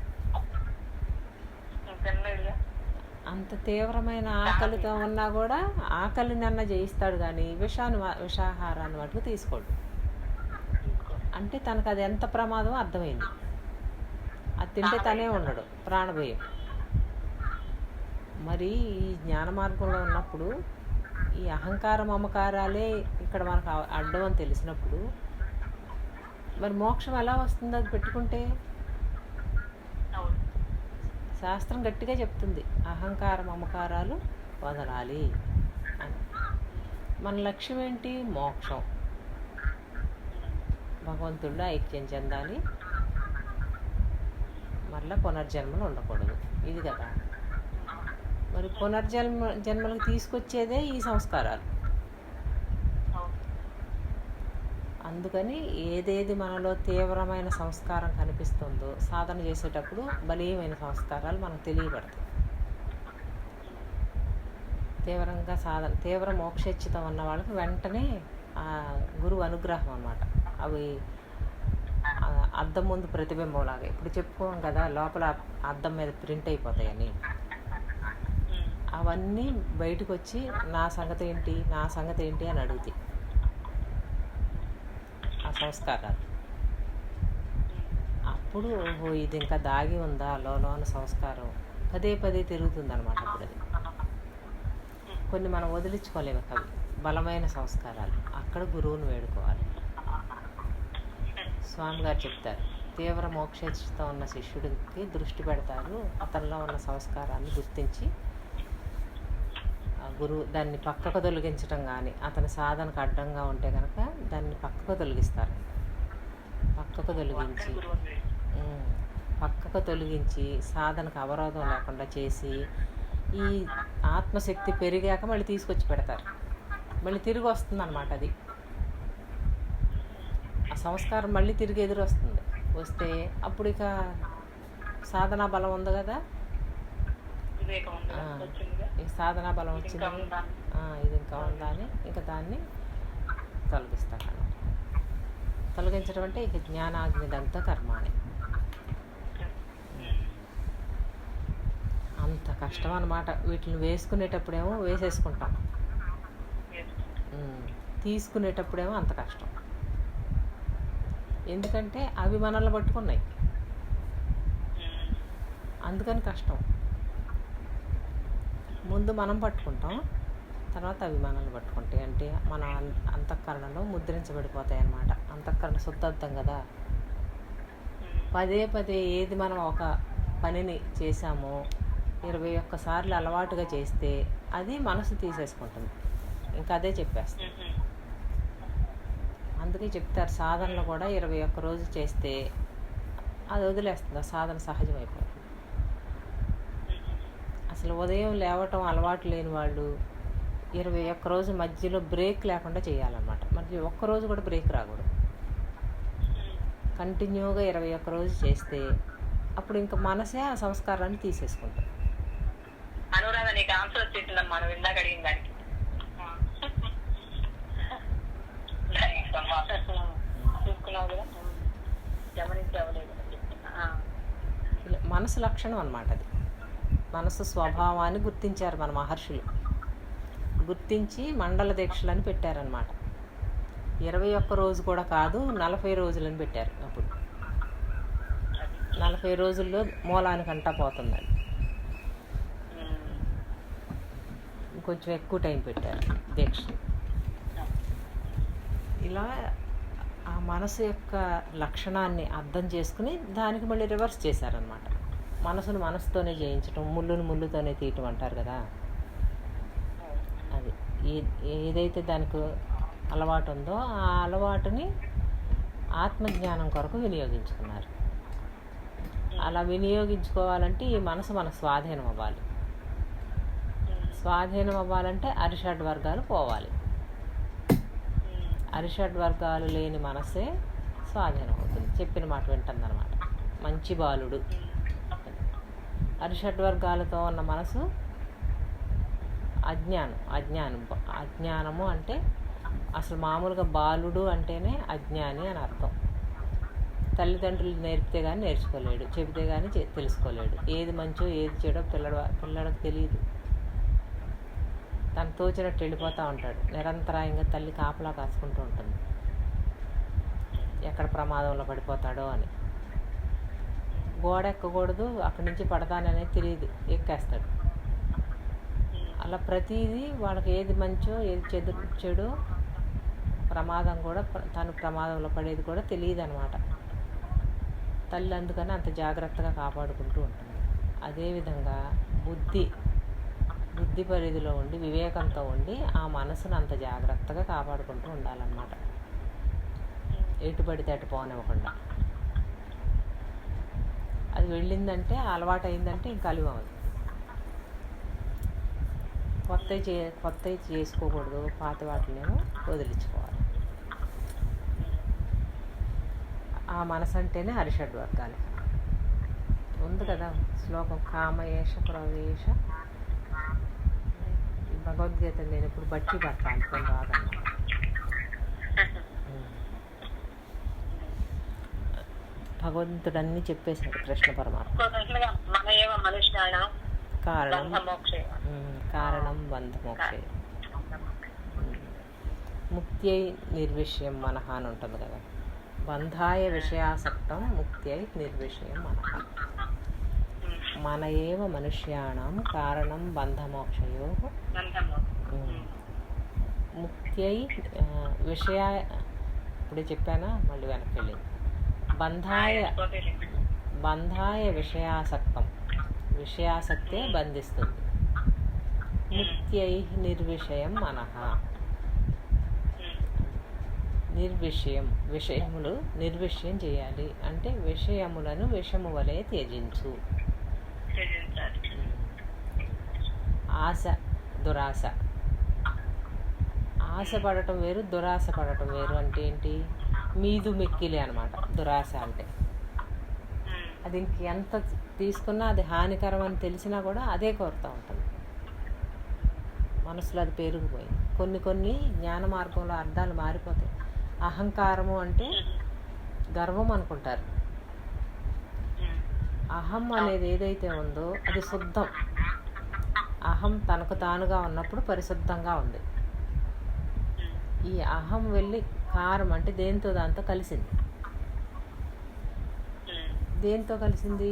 అంత తీవ్రమైన ఆకలితో ఉన్నా కూడా ఆకలినన్నా జయిస్తాడు, కానీ విషాహారాన్ని మటుకు తీసుకోడు. అంటే తనకు అది ఎంత ప్రమాదం అర్థమైంది. అది తింటే తనే ఉండడు, ప్రాణభయం. మరి ఈ జ్ఞాన మార్గంలో ఉన్నప్పుడు ఈ అహంకార మమకారాలే ఇక్కడ మనకు అడ్డం అని తెలిసినప్పుడు మరి మోక్షం ఎలా వస్తుంది? అది పెట్టుకుంటే శాస్త్రం గట్టిగా చెప్తుంది, అహంకార మమకారాలు వదలాలి అని. మన లక్ష్యం ఏంటి? మోక్షం, భగవంతుడిలో ఐక్యం చెందాలి, మళ్ళీ పునర్జన్మలు ఉండకూడదు, ఇది కదా. మరి జన్మలకు తీసుకొచ్చేదే ఈ సంస్కారాలు. అందుకని ఏదేది మనలో తీవ్రమైన సంస్కారం కనిపిస్తుందో సాధన చేసేటప్పుడు బలీయమైన సంస్కారాలు మనకు తెలియబడతాయి. తీవ్ర మోక్షేచ్ఛితం ఉన్న వాళ్ళకి వెంటనే గురువు అనుగ్రహం అన్నమాట. అవి అద్దం ముందు ప్రతిబింబంలాగా ఇప్పుడు చెప్పుకోం కదా, లోపల అద్దం మీద ప్రింట్ అయిపోతాయని. అవన్నీ బయటకు వచ్చి నా సంగతి ఏంటి అని అడుగుతాయి ఆ సంస్కారాలు. అప్పుడు ఓహో ఇది ఇంకా దాగి ఉందా లోన సంస్కారం, పదే తిరుగుతుంది అనమాట. అప్పుడు అది కొన్ని మనం వదిలించుకోలేము, అవి బలమైన సంస్కారాలు. అక్కడ గురువుని వేడుకోవాలి. స్వామిగారు చెప్తారు, తీవ్ర మోక్షేచ్ఛతో ఉన్న శిష్యుడికి దృష్టి పెడతారు, అతనిలో ఉన్న సంస్కారాన్ని గుర్తించి గురువు దాన్ని పక్కకు తొలగించడం కానీ, అతని సాధనకు అడ్డంగా ఉంటే కనుక దాన్ని పక్కకు తొలగించి సాధనకు అవరోధం లేకుండా చేసి ఈ ఆత్మశక్తి పెరిగాక మళ్ళీ తీసుకొచ్చి పెడతారు. మళ్ళీ తిరిగి వస్తుంది అన్నమాట. అది ఆ సంస్కారం మళ్ళీ తిరిగి ఎదురొస్తుంది. వస్తే అప్పుడు ఇక సాధనా బలం ఉంది కదా, ఈ సాధనా బలం వచ్చింది, ఇది ఇంకా ఉందా అని ఇంకా దాన్ని తొలగిస్తాడు. తొలగించడం అంటే ఇక జ్ఞానాగ్నిదంతా కర్మ అని. అంత కష్టం అన్నమాట. వీటిని వేసుకునేటప్పుడేమో వేసేసుకుంటాం, తీసుకునేటప్పుడేమో అంత కష్టం. ఎందుకంటే అవి మనల్ని పట్టుకున్నాయి, అందుకని కష్టం. ముందు మనం పట్టుకుంటాం, తర్వాత అవి మనల్ని పట్టుకుంటాయి. అంటే మన అంతఃకరణలో ముద్రించబడిపోతాయి అన్నమాట. అంతఃకరణ శుద్ధార్థం కదా. పదే పదే ఏది మనం ఒక పనిని చేసామో 21 సార్లు అలవాటుగా చేస్తే అది మనసు తీసేసుకుంటుంది, ఇంకా అదే చెప్పేస్తుంది. అందుకే చెప్తారు, సాధనలు కూడా 21 రోజు చేస్తే అది వదిలేస్తుంది, ఆ సాధన సహజమైపోతుంది. అసలు ఉదయం లేవటం అలవాటు లేని వాళ్ళు 21 రోజు మధ్యలో బ్రేక్ లేకుండా చేయాలన్నమాట. మరి ఒక్కరోజు కూడా బ్రేక్ రాకూడదు. కంటిన్యూగా 21 రోజు చేస్తే అప్పుడు ఇంకా మనసే ఆ సంస్కారాన్ని తీసేసుకుంటాం. అనురాధ, నీకు ఆన్సర్ వచ్చేసిందమ్మా, మనం ఇందాక అడిగిన దానికి. చూసుకున్నావు కదా, గమనించవలేదు. మనసు లక్షణం అన్నమాట అది. మనసు స్వభావాన్ని గుర్తించారు మన మహర్షులు. గుర్తించి మండల దీక్షలని పెట్టారనమాట. 21 రోజు కూడా కాదు, 40 రోజులని పెట్టారు. అప్పుడు 40 రోజుల్లో మూలానికంటా పోతుంది అది. కొంచెం ఎక్కువ టైం పెట్టారు దీక్ష. ఇలా ఆ మనసు యొక్క లక్షణాన్ని అర్థం చేసుకుని దానికి మళ్ళీ రివర్స్ చేశారనమాట. మనసును మనసుతోనే జయించటం, ముళ్ళును ముళ్ళుతోనే తీయటం అంటారు కదా. అది ఏదైతే దానికి అలవాటు ఉందో ఆ అలవాటుని ఆత్మజ్ఞానం కొరకు వినియోగించుకున్నారు. అలా వినియోగించుకోవాలంటే ఈ మనసు మనకు స్వాధీనం అవ్వాలి. స్వాధీనం అవ్వాలంటే అరిషడ్ వర్గాలు పోవాలి. అరిషడ్ వర్గాలు లేని మనసే స్వాధీనం అవుతుంది, చెప్పిన మాట వింటుంది అనమాట. మంచి బాలుడు. అరిషడ్ వర్గాలతో ఉన్న మనసు అజ్ఞానము అంటే అసలు మామూలుగా బాలుడు అంటేనే అజ్ఞాని అని అర్థం. తల్లిదండ్రులు నేర్పితే కానీ నేర్చుకోలేడు, చెబితే కానీ తెలుసుకోలేడు. ఏది మంచో ఏది చెడో పిల్లడికి తెలియదు. తను తోచినట్టు వెళ్ళిపోతూ ఉంటాడు. నిరంతరాయంగా తల్లి కాపలా కాసుకుంటూ ఉంటుంది, ఎక్కడ ప్రమాదంలో పడిపోతాడో అని. గోడ ఎక్కకూడదు, అక్కడి నుంచి పడతాననేది తెలియదు, ఎక్కేస్తాడు. అలా ప్రతిదీ వాళ్ళకి ఏది మంచో ఏది చెడు ప్రమాదం కూడా, తను ప్రమాదంలో పడేది కూడా తెలియదు అనమాట. తల్లి అందుకని అంత జాగ్రత్తగా కాపాడుకుంటూ ఉంటుంది. అదేవిధంగా బుద్ధి పరిధిలో ఉండి వివేకంతో ఉండి ఆ మనసును అంత జాగ్రత్తగా కాపాడుకుంటూ ఉండాలన్నమాట. ఎటు పడితే అటు పోనివ్వకుండా. అది వెళ్ళిందంటే, అలవాటు అయిందంటే ఇంకా అలివదు. కొత్తవి చేసుకోకూడదు, పాత వాటినేమో వదిలించుకోవాలి. ఆ మనసు అంటేనే హరిషడ్ వర్గాలు. ఉంది కదా శ్లోకం, కామయేష ప్రవేశ. భగవద్గీత నేను ఇప్పుడు బట్టి పట్ట అనుకుని రాదన్న. భగవంతుడు అన్నీ చెప్పేశాడు కృష్ణ పరమాత్మ. కారణం బంధమోక్షే. ముక్త్యై నిర్విషయం మనః అని ఉంటుంది కదా. బంధాయ విషయాసక్తం ముక్త్యై నిర్విషయం మనః. మన ఏవ మనుష్యాణం కారణం బంధమోక్షయో. ముక్త్యై విషయ, ఇప్పుడే చెప్పానా, మళ్ళీ వెనక్కి వెళ్ళింది. బంధాయ విషయాసక్తం, విషయాసక్తే బంధిస్తుంది. ముక్త్యై నిర్విషయం మనః. నిర్విషయం, విషయములు నిర్విషయం చేయాలి అంటే విషయములను విషము వలె త్యజించు. ఆశ, దురాశ. ఆశ పడటం వేరు, దురాశ పడటం వేరు. అంటే ఏంటి? మీదు మిక్కిలి అనమాట దురాశ అంటే. అది ఎంత తీసుకున్నా అది హానికరం అని తెలిసినా కూడా అదే కోరుతూ ఉంటుంది మనసులో. అది పెరిగిపోయింది. కొన్ని జ్ఞాన మార్గంలో అర్థాలు మారిపోతాయి. అహంకారము అంటే గర్వం అనుకుంటారు. అహం అనేది ఏదైతే ఉందో అది శుద్ధం, అహం తనకు తానుగా ఉన్నప్పుడు పరిశుద్ధంగా ఉంది. ఈ అహం వెళ్ళి కారం అంటే దేంతో దాంతో కలిసింది. దేంతో కలిసింది?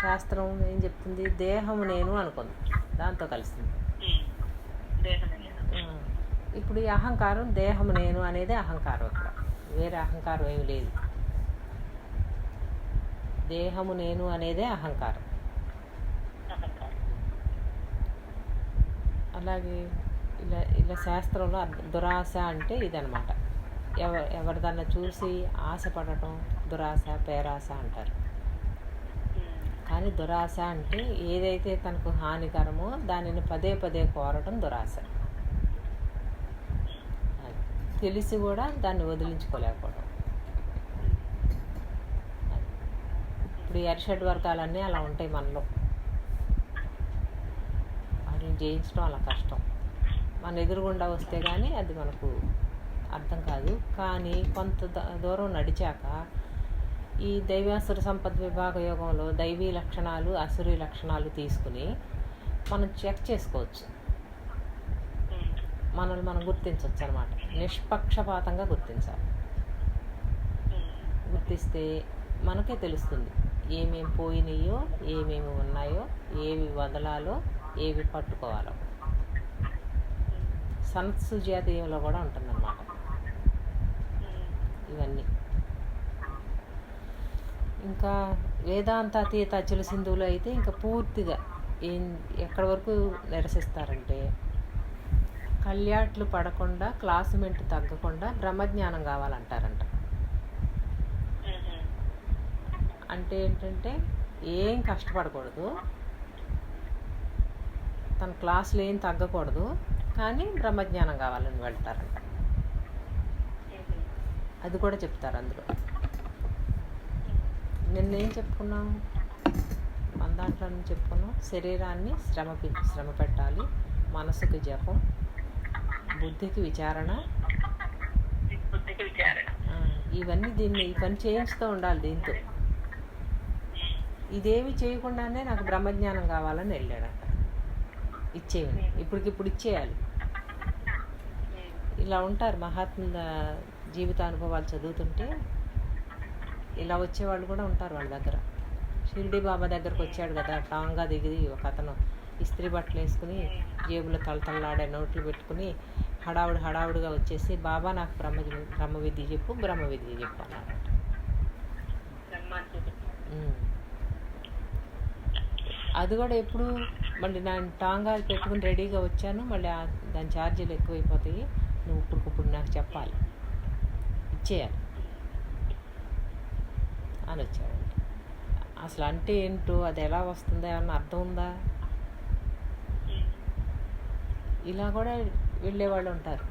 శాస్త్రం ఏం చెప్తుంది? దేహము నేను అనుకుంది, దాంతో కలిసింది. ఇప్పుడు ఈ అహంకారం దేహము నేను అనేది అహంకారం. ఇక్కడ వేరే అహంకారం ఏమి లేదు. దేహము నేను అనేదే అహంకారం. అలాగే ఇలా ఇలా శాస్త్రంలో దురాశ అంటే ఇదనమాట. ఎవరిదన్నా చూసి ఆశపడటం దురాశ, పేరాశ అంటారు. కానీ దురాశ అంటే ఏదైతే తనకు హానికరమో దానిని పదే పదే కోరటం దురాశ. తెలిసి కూడా దాన్ని వదిలించుకోలేకపోవడం. ఇప్పుడు ఈ అరిషడ్ వర్గాలన్నీ అలా ఉంటాయి మనలో. వాటిని జయించడం అలా కష్టం. మన ఎదురుగుండా వస్తే కానీ అది మనకు అర్థం కాదు. కానీ కొంత దూరం నడిచాక ఈ దైవాసుర సంపద్ విభాగ యోగంలో దైవీ లక్షణాలు, అసురీ లక్షణాలు తీసుకుని మనం చెక్ చేసుకోవచ్చు. మనల్ని మనం గుర్తించవచ్చు అనమాట. నిష్పక్షపాతంగా గుర్తించాలి. గుర్తిస్తే మనకే తెలుస్తుంది ఏమేమి పోయినాయో, ఏమేమి ఉన్నాయో, ఏవి వదలాలో, ఏవి పట్టుకోవాలో. సంస్సుజాతీయంలో కూడా ఉంటుందన్నమాట ఇవన్నీ. ఇంకా వేదాంతాతీత అచ్చుల సింధువులు అయితే ఇంకా పూర్తిగా ఎక్కడి వరకు నిరసిస్తారంటే కళ్యాట్లు పడకుండా, క్లాసుమెంట్ తగ్గకుండా బ్రహ్మజ్ఞానం కావాలంటారంట. అంటే ఏంటంటే ఏం కష్టపడకూడదు, తన క్లాసులు ఏం తగ్గకూడదు, కానీ బ్రహ్మజ్ఞానం కావాలని వెళ్తారంట. అది కూడా చెప్తారు అందులో. నిన్నేం చెప్పుకున్నాం? మన దాంట్లో చెప్పుకున్నాం, శరీరాన్ని శ్రమ పెట్టాలి, మనసుకి జపం, బుద్ధికి విచారణ. ఇవన్నీ ఈ పని చేయించుతూ ఉండాలి. దీంతో ఇదేమి చేయకుండానే నాకు బ్రహ్మజ్ఞానం కావాలని వెళ్ళాడంట. ఇచ్చేయండి, ఇప్పటికిప్పుడు ఇచ్చేయాలి. ఇలా ఉంటారు మహాత్ముల జీవిత అనుభవాలు చదువుతుంటే. ఇలా వచ్చేవాళ్ళు కూడా ఉంటారు వాళ్ళ దగ్గర. షిరిడి బాబా దగ్గరకు వచ్చాడు కదా, టాంగా దిగి ఒక అతను ఇస్త్రీ బట్టలు వేసుకుని జేబులో తలతల్లాడే నోట్లు పెట్టుకుని హడావుడిగా వచ్చేసి, బాబా నాకు బ్రహ్మ విద్య చెప్పు అన్నాడు. అది కూడా ఎప్పుడు మళ్ళీ నేను టాంగా పెట్టుకుని రెడీగా వచ్చాను, మళ్ళీ దాని ఛార్జీలు ఎక్కువైపోతాయి, నువ్వు ఇప్పుడు నాకు చెప్పాలి, ఇచ్చేయాలి అని వచ్చాడు. అసలు అంటే ఏంటో, అది ఎలా వస్తుందో ఏమన్నా అర్థం ఉందా? ఇలా కూడా వెళ్ళేవాళ్ళు ఉంటారు.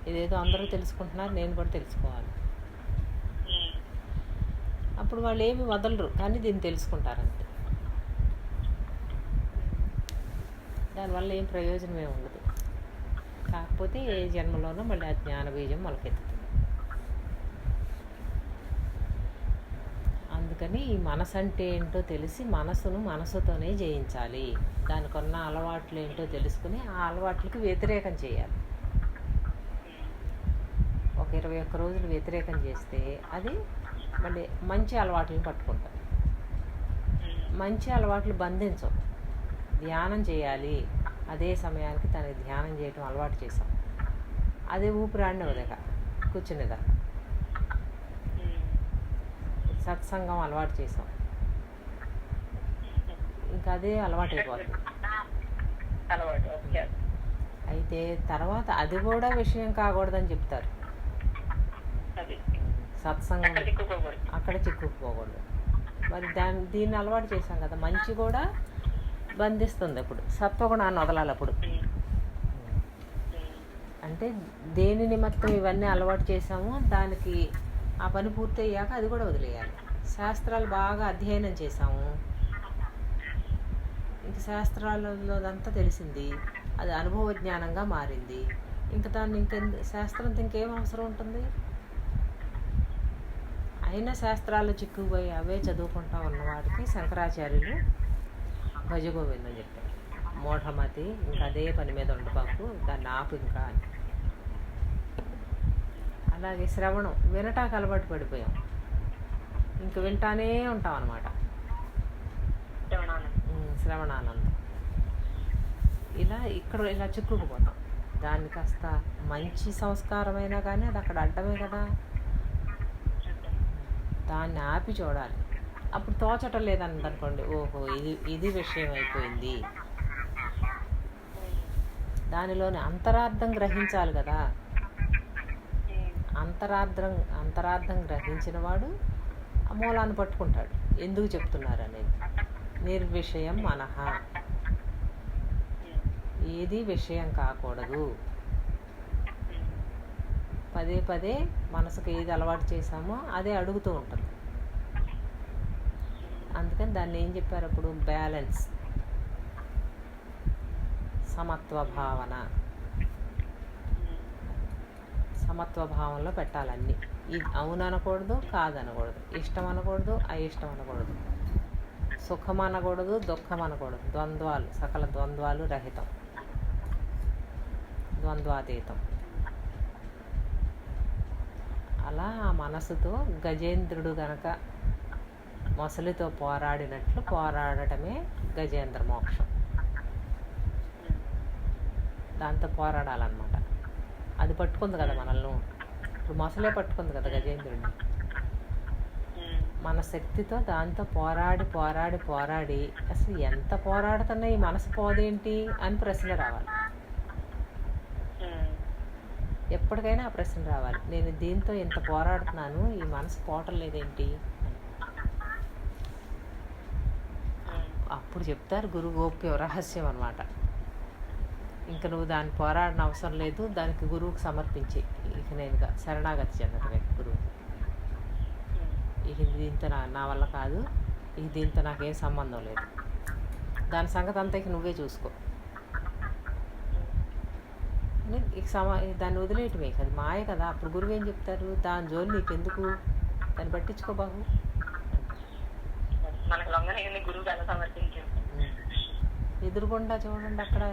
ఇదేదో అందరూ తెలుసుకుంటున్నారు, నేను కూడా తెలుసుకోవాలి. అప్పుడు వాళ్ళు ఏమి వదలరు, కానీ దీన్ని తెలుసుకుంటారంతే. దానివల్ల ఏం ప్రయోజనం ఏమి ఉండదు. కాకపోతే ఏ జన్మలోనో మళ్ళీ ఆ జ్ఞాన బీజం మొలకెత్తుతుంది. అందుకని ఈ మనసు అంటే ఏంటో తెలిసి మనసును మనసుతోనే జయించాలి. దానికి ఉన్న అలవాట్లు ఏంటో తెలుసుకుని ఆ అలవాట్లకి వ్యతిరేకం చేయాలి. ఒక 21 రోజులు వ్యతిరేకం చేస్తే అది మళ్ళీ మంచి అలవాట్లను పట్టుకుంటుంది. మంచి అలవాట్లు బంధించవు. ధ్యానం చేయాలి, అదే సమయానికి తనకి ధ్యానం చేయటం అలవాటు చేసాం. అదే ఊపిరాడినవదేగా కూర్చునేదా. సత్సంగం అలవాటు చేసాం, ఇంకా అదే అలవాటు అయిపోతుంది. అయితే తర్వాత అది కూడా విషయం కాకూడదని చెప్తారు. సత్సంగం అక్కడ చిక్కుకుపోకూడదు. మరి దీన్ని అలవాటు చేసాం కదా, మంచి కూడా బంధిస్తుంది. అప్పుడు సత్వగుణాన్ని వదలాలి. అప్పుడు అంటే దేని నిమిత్తం ఇవన్నీ అలవాటు చేసామో దానికి ఆ పని పూర్తి అయ్యాక అది కూడా వదిలేయాలి. శాస్త్రాలు బాగా అధ్యయనం చేసాము, ఇంక శాస్త్రాలలో అంతా తెలిసింది, అది అనుభవ జ్ఞానంగా మారింది. ఇంకా దాన్ని శాస్త్రంతో ఇంకేం అవసరం ఉంటుంది? అయినా శాస్త్రాలు చిక్కుపోయి అవే చదువుకుంటా ఉన్నవాడికి శంకరాచార్యులు భజగోవిందని చెప్పారు. మూఢమతి, ఇంకా అదే పని మీద ఉండబాకు, దాన్ని ఆపు ఇంకా అని. అలాగే శ్రవణం, వినటానికి అలవాటు పడిపోయాం, ఇంక వింటానే ఉంటాం అన్నమాట. శ్రవణానందం. ఇలా ఇక్కడ ఇలా చిక్కుకుపోతాం. దాన్ని కాస్త మంచి సంస్కారమైనా కానీ అది అక్కడ అడ్డమే కదా, దాన్ని ఆపి చూడాలి. అప్పుడు తోచటం లేదనుకోండి, ఓహో ఇది విషయం అయిపోయింది. దానిలోని అంతరార్థం గ్రహించాలి కదా. అంతరార్థం గ్రహించిన వాడు ఆ మూలాన్ని పట్టుకుంటాడు, ఎందుకు చెప్తున్నారు అనేది. నిర్విషయం మనహ, ఏది విషయం కాకూడదు. పదే పదే మనసుకు ఏది అలవాటు చేశామో అదే అడుగుతూ ఉంటుంది. అందుకని దాన్ని ఏం చెప్పారు అప్పుడు, బ్యాలెన్స్, సమత్వ భావన. సమత్వ భావంలో పెట్టాలన్నీ. ఇది అవును అనకూడదు, కాదనకూడదు, ఇష్టం అనకూడదు, అయిష్టం అనకూడదు, సుఖం అనకూడదు, దుఃఖం అనకూడదు. ద్వంద్వాలు, సకల ద్వంద్వాలు రహితం, ద్వంద్వాతీతం. అలా ఆ మనసుతో గజేంద్రుడు గనక మొసలితో పోరాడినట్లు పోరాడటమే గజేంద్ర మోక్షం. దాంతో పోరాడాలన్నమాట. అది పట్టుకుంది కదా మనల్ని. ఇప్పుడు మొసలే పట్టుకుంది కదా గజేంద్రుడిని. మన శక్తితో దాంతో పోరాడి పోరాడి పోరాడి అసలు ఎంత పోరాడుతున్నా ఈ మనసు పోదేంటి అని ప్రశ్న రావాలి. ఎప్పటికైనా ఆ ప్రశ్న రావాలి, నేను దీంతో ఎంత పోరాడుతున్నాను, ఈ మనసు పోవటం లేదేంటి. అప్పుడు చెప్తారు గురు గోప్యం, రహస్యం అన్నమాట. ఇంకా నువ్వు దాన్ని పోరాడిన అవసరం లేదు, దానికి గురువుకి సమర్పించి ఇక నేనుగా శరణాగతి చెందటమే గురువు. ఇక దీంతో నా వల్ల కాదు, ఇక దీంతో నాకేం సంబంధం లేదు, దాని సంగతి అంతా ఇక నువ్వే చూసుకో. ఇక దాన్ని వదిలేయటమే, అది మాయ కదా. అప్పుడు గురువు ఏం చెప్తారు, దాని జోలి నీకెందుకు, దాన్ని పట్టించుకో బాబు. ఎదురుగుండా చూడండి, అక్కడ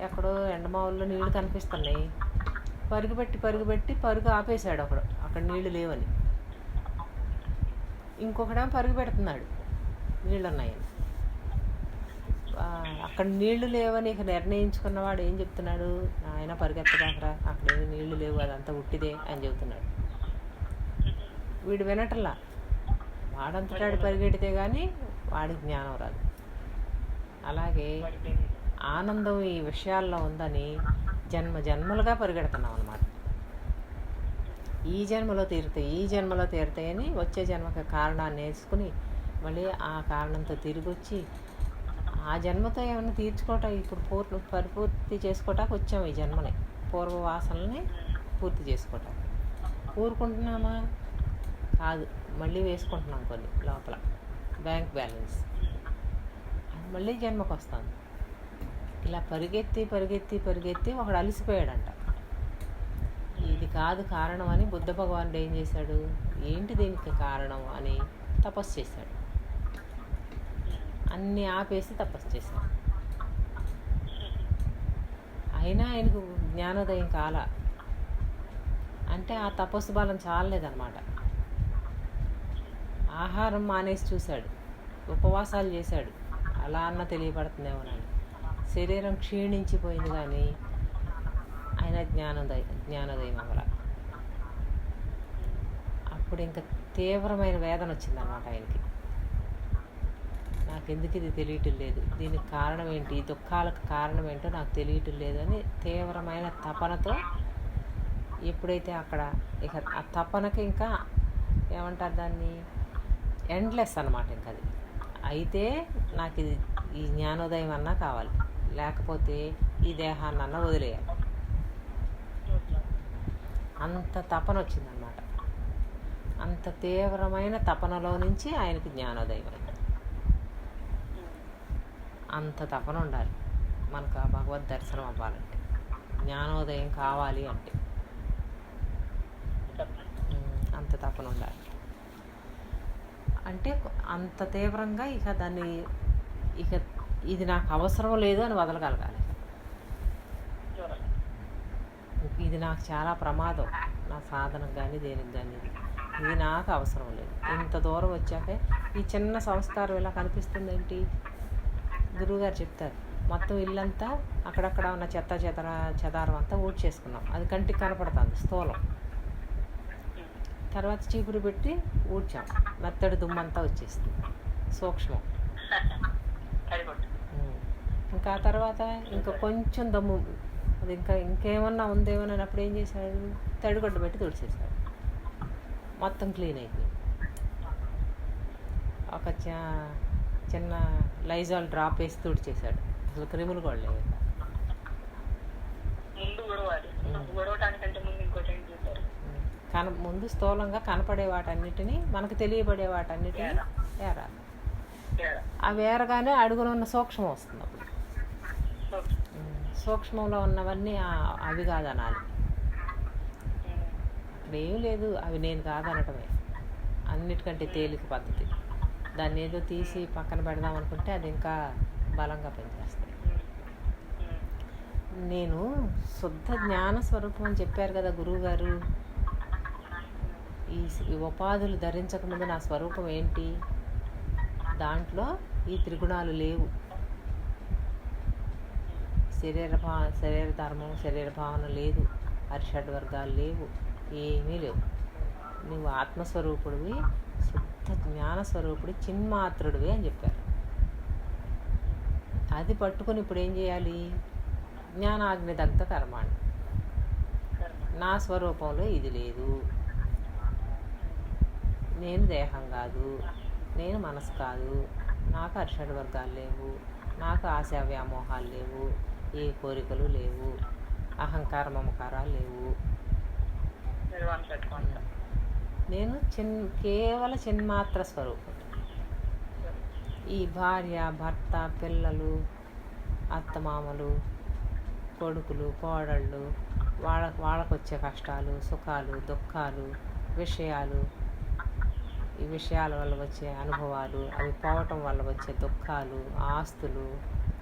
ఎక్కడో ఎండమావుల్లో నీళ్లు కనిపిస్తున్నాయి, పరుగు ఆపేశాడు ఒకడు, అక్కడ నీళ్లు లేవని. ఇంకొకడేమో పరుగు పెడుతున్నాడు నీళ్ళు ఉన్నాయని. అక్కడ నీళ్లు లేవని ఇక నిర్ణయించుకున్నవాడు ఏం చెప్తున్నాడు, ఆయన పరిగెత్తడాకరా, అక్కడేమి నీళ్లు లేవు, అదంతా ఉట్టిదే అని చెబుతున్నాడు. వీడు వినటల్లా, వాడంతటాడు పరిగెడితే కానీ వాడికి జ్ఞానం రాదు. అలాగే ఆనందం ఈ విషయాల్లో ఉందని జన్మలుగా పరిగెడుతున్నాం అన్నమాట. ఈ జన్మలో తీరుతాయని వచ్చే జన్మకి కారణాన్ని నేర్చుకుని మళ్ళీ ఆ కారణంతో తిరిగి వచ్చి ఆ జన్మతో ఏమైనా తీర్చుకోవటం, ఇప్పుడు పరిపూర్తి చేసుకోవటానికి వచ్చాము ఈ జన్మని, పూర్వ వాసనల్ని పూర్తి చేసుకోవటం. ఊరుకుంటున్నామా, కాదు, మళ్ళీ వేసుకుంటున్నాం కొన్ని లోపల బ్యాంక్ బ్యాలెన్స్, అది మళ్ళీ జన్మకు వస్తుంది. ఇలా పరిగెత్తి ఒకడు అలసిపోయాడంట. ఇది కాదు కారణం అని బుద్ధ భగవానుడు ఏం చేశాడు, ఏంటి దీనికి కారణం అని తపస్సు చేశాడు. అన్నీ ఆపేసి తపస్సు చేశాడు. అయినా ఆయనకు జ్ఞానోదయం కాల, అంటే ఆ తపస్సు బలం చాలలేదన్నమాట. ఆహారం మానేసి చూశాడు, ఉపవాసాలు చేశాడు, అలా అన్న తెలియబడుతుందేమోనని. శరీరం క్షీణించిపోయింది కానీ ఆయన జ్ఞానోదయం అవ్వాల. అప్పుడు ఇంకా తీవ్రమైన వేదన వచ్చిందన్నమాట ఆయనకి. నాకెందుకు ఇది తెలియటం లేదు, దీనికి కారణం ఏంటి, దుఃఖాలకు కారణం ఏంటో నాకు తెలియటం లేదు అని తీవ్రమైన తపనతో ఎప్పుడైతే అక్కడ ఇక ఆ తపనకి ఇంకా ఏమంటారు దాన్ని, ఎండ్లెస్ అన్నమాట. ఇంకా అది అయితే నాకు ఇది ఈ జ్ఞానోదయం అన్నా కావాలి, లేకపోతే ఈ దేహాన్నన్నా వదిలేయాలి. అంత తపన వచ్చిందనమాట. అంత తీవ్రమైన తపనలో నుంచి ఆయనకి జ్ఞానోదయం అయింది. అంత తపన ఉండాలి మనకు ఆ భగవద్ దర్శనం అవ్వాలంటే, జ్ఞానోదయం కావాలి అంటే అంత తపన ఉండాలి. అంటే అంత తీవ్రంగా ఇక దాన్ని ఇక ఇది నాకు అవసరం లేదు అని వదలగలగాలి. ఇది నాకు చాలా ప్రమాదం, నా సాధనకు కానీ దేనికి కానీ ఇది నాకు అవసరం లేదు. ఇంత దూరం వచ్చాక ఈ చిన్న సంస్కారం ఇలా కనిపిస్తుంది ఏంటి? గురువుగారు చెప్తారు, మొత్తం ఇల్లంతా అక్కడక్కడ ఉన్న చెదారం అంతా ఊడ్చేసుకున్నాం. అది కంటికి కనపడుతుంది స్థూలం. తర్వాత చీపురు పెట్టి ఊడ్చాం, మెత్తడి దుమ్మంతా వచ్చేస్తుంది సూక్ష్మం. ఇంకా తర్వాత ఇంకా కొంచెం దమ్ము, అది ఇంకేమన్నా ఉందేమోనప్పుడు ఏం చేశాడు? తడిగొడ్డ పెట్టి తుడిచేశాడు, మొత్తం క్లీన్ అయిపోయింది. ఒక చిన్న లైజాల్ డ్రాప్ వేసి తుడిచేశాడు, అసలు క్రిములు కూడా లేవు. ముందు స్థూలంగా కనపడే వాటన్నిటినీ, మనకు తెలియబడే వాటన్నిటినీ ఏరాలి. ఆ వేరగానే అడుగున ఉన్న సూక్ష్మం వస్తుంది. అప్పుడు సూక్ష్మంలో ఉన్నవన్నీ అవి కాదనాలి. అక్కడ ఏం లేదు, అవి నేను కాదనటమే. అన్నిటికంటే తేలిక పద్ధతి. దాన్ని ఏదో తీసి పక్కన పెడదాం అనుకుంటే అది ఇంకా బలంగా పనిచేస్తాయి. నేను శుద్ధ జ్ఞాన స్వరూపం అని చెప్పారు కదా గురువుగారు. ఈ ఉపాధులు ధరించకముందు నా స్వరూపం ఏంటి? దాంట్లో ఈ త్రిగుణాలు లేవు. శరీర ధర్మం, శరీర భావన లేదు, అరిషడ్ వర్గాలు లేవు, ఏమీ లేవు. నువ్వు ఆత్మస్వరూపుడివి, శుద్ధ జ్ఞానస్వరూపుడి, చిన్మాత్రుడివి అని చెప్పారు. అది పట్టుకొని ఇప్పుడు ఏం చేయాలి? జ్ఞానాగ్ని దగ్ధ కర్మాణి. నా స్వరూపంలో ఇది లేదు, నేను దేహం కాదు, నేను మనసు కాదు, నాకు అరిషడ్ వర్గాలు లేవు, నాకు ఆశా వ్యామోహాలు లేవు, ఏ కోరికలు లేవు, అహంకార మమకారాలు లేవు. నేను కేవల చిన్మాత్ర స్వరూపం. ఈ భార్య, భర్త, పిల్లలు, అత్తమామలు, కొడుకులు, కోడళ్ళు, వాళ్ళకు వచ్చే కష్టాలు, సుఖాలు, దుఃఖాలు, విషయాలు, ఈ విషయాల వల్ల వచ్చే అనుభవాలు, అవి పోవటం వల్ల వచ్చే దుఃఖాలు, ఆస్తులు,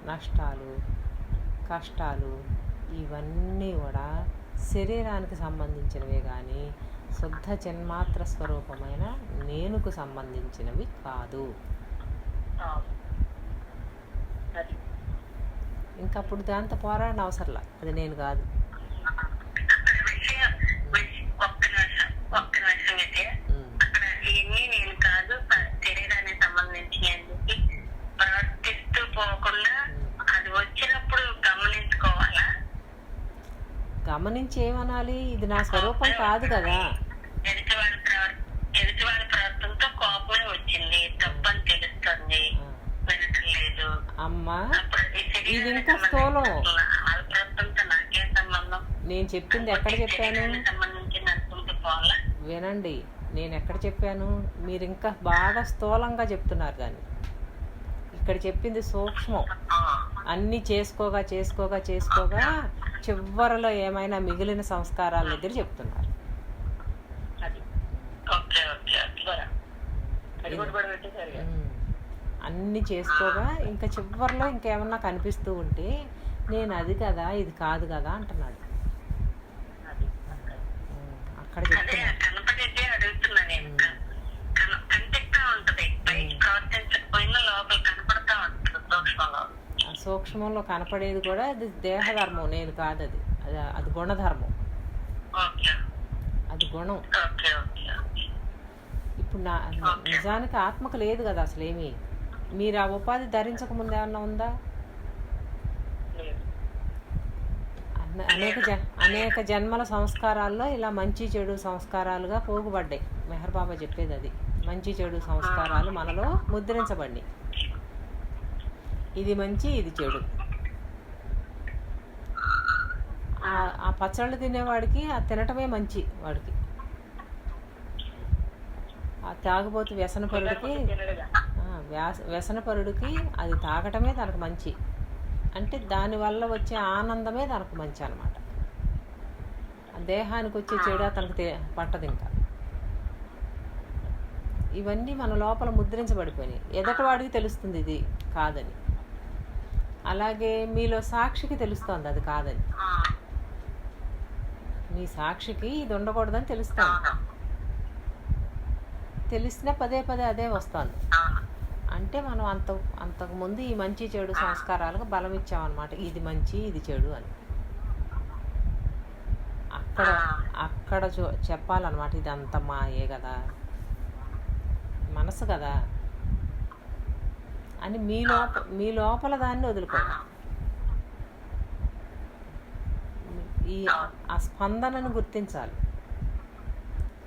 నష్టాలు, కష్టాలు, ఇవన్నీ కూడా శరీరానికి సంబంధించినవే కానీ శుద్ధ చిన్మాత్ర స్వరూపమైన నేనుకు సంబంధించినవి కాదు. ఇంకప్పుడు దాంతో పోరాడిన అవసరంలా, అది నేను కాదు. గమనించి ఏమనాలి? ఇది నా స్వరూపం కాదు కదా. అమ్మా, ఇది ఇంకా స్థూలం. నేను చెప్పింది ఎక్కడ చెప్పాను వినండి. నేను ఎక్కడ చెప్పాను? మీరు ఇంకా బాగా స్థూలంగా చెప్తున్నారు. దాన్ని ఇక్కడ చెప్పింది సూక్ష్మం. అన్నీ చేసుకోగా చేసుకోగా చేసుకోగా చివరిలో ఏమైనా మిగిలిన సంస్కారాల దగ్గర చెప్తున్నారు. అన్నీ చేసుకోగా ఇంకా చివరిలో ఇంకేమన్నా కనిపిస్తూ ఉంటే నేను అది కదా, ఇది కాదు కదా అంటున్నాడు. అక్కడ చెప్తున్నాడు. సూక్ష్మంలో కనపడేది కూడా అది దేహధర్మం, నేను కాదు. అది గుణధర్మం, అది గుణం. ఇప్పుడు నిజానికి ఆత్మకు లేదు కదా అసలు ఏమి. మీరు ఆ ఉపాధి ధరించక ముందు ఏమన్నా ఉందా? అనేక జన్మల సంస్కారాల్లో ఇలా మంచి చెడు సంస్కారాలుగా పోగుపడ్డాయి. మెహర్ బాబా చెప్పేది అది. మంచి చెడు సంస్కారాలు మనలో ముద్రించబడి, ఇది మంచి, ఇది చెడు. ఆ పచ్చళ్ళు తినేవాడికి ఆ తినటమే మంచి, వాడికి. ఆ తాగుబోతు వ్యసనపరుడికి అది తాగటమే తనకు మంచి. అంటే దానివల్ల వచ్చే ఆనందమే తనకు మంచి అన్నమాట. దేహానికి వచ్చే చెడు తనకు పట్టదు. ఇంకా ఇవన్నీ మన లోపల ముద్రించబడిపోయినాయి. ఎదటి వాడికి తెలుస్తుంది ఇది కాదని. అలాగే మీలో సాక్షికి తెలుస్తోంది అది కాదని. మీ సాక్షికి ఇది ఉండకూడదని తెలుస్తోంది. తెలిసినా పదే పదే అదే వస్తుంది. అంటే మనం అంతకుముందు ఈ మంచి చెడు సంస్కారాలకు బలం ఇచ్చామన్నమాట. ఇది మంచి ఇది చెడు అని. అక్కడ చెప్పాలన్నమాట, ఇది అంత మాయే కదా, మనసు కదా అని మీ లోపల దాన్ని వదులుకోవాలి. ఆ స్పందనను గుర్తించాలి.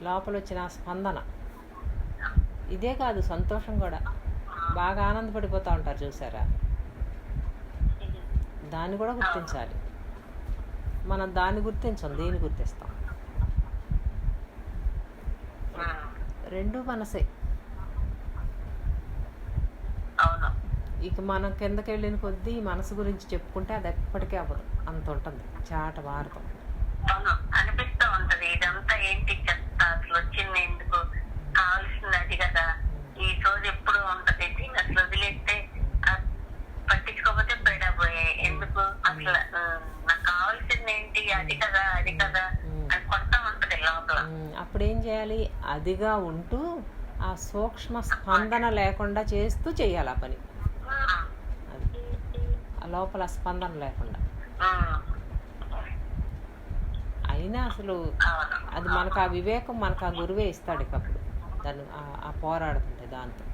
లోపల వచ్చిన ఆ స్పందన ఇదే కాదు, సంతోషం కూడా. బాగా ఆనందపడిపోతూ ఉంటారు చూసారా, దాన్ని కూడా గుర్తించాలి. మనం దాన్ని గుర్తించం, దీన్ని గుర్తిస్తాం. రెండు మనసే. ఇక మనం కిందకి వెళ్ళిన కొద్దీ ఈ మనసు గురించి చెప్పుకుంటే అది ఎప్పటికీ అవ్వదు, అంత ఉంటుంది చాట భారతం. అనిపిస్తూ ఉంటది, ఇదంతా ఏంటి చెత్త, అసలు వచ్చింది ఎందుకు, కావాల్సింది అది కదా, ఈ రోజు ఎప్పుడు ఉంటది, దీన్ని అసలు వదిలేస్తే పట్టించుకోకపోతే పెడబోయే, ఎందుకు అసలు నాకు కావాల్సింది ఏంటి, అది కదా అది కదా అని కొడతా ఉంటది లోపల. అప్పుడు ఏం చేయాలి, అదిగా ఉంటూ ఆ సూక్ష్మ స్పందన లేకుండా చేస్తూ చేయాలి ఆ పని. ఆ లోపల స్పందన లేకుండా అయినా అసలు అది మనకు ఆ వివేకం మనకు ఆ గురువే ఇస్తాడు. ఇకప్పుడు దాన్ని ఆ పోరాడుతుంటే దాంతో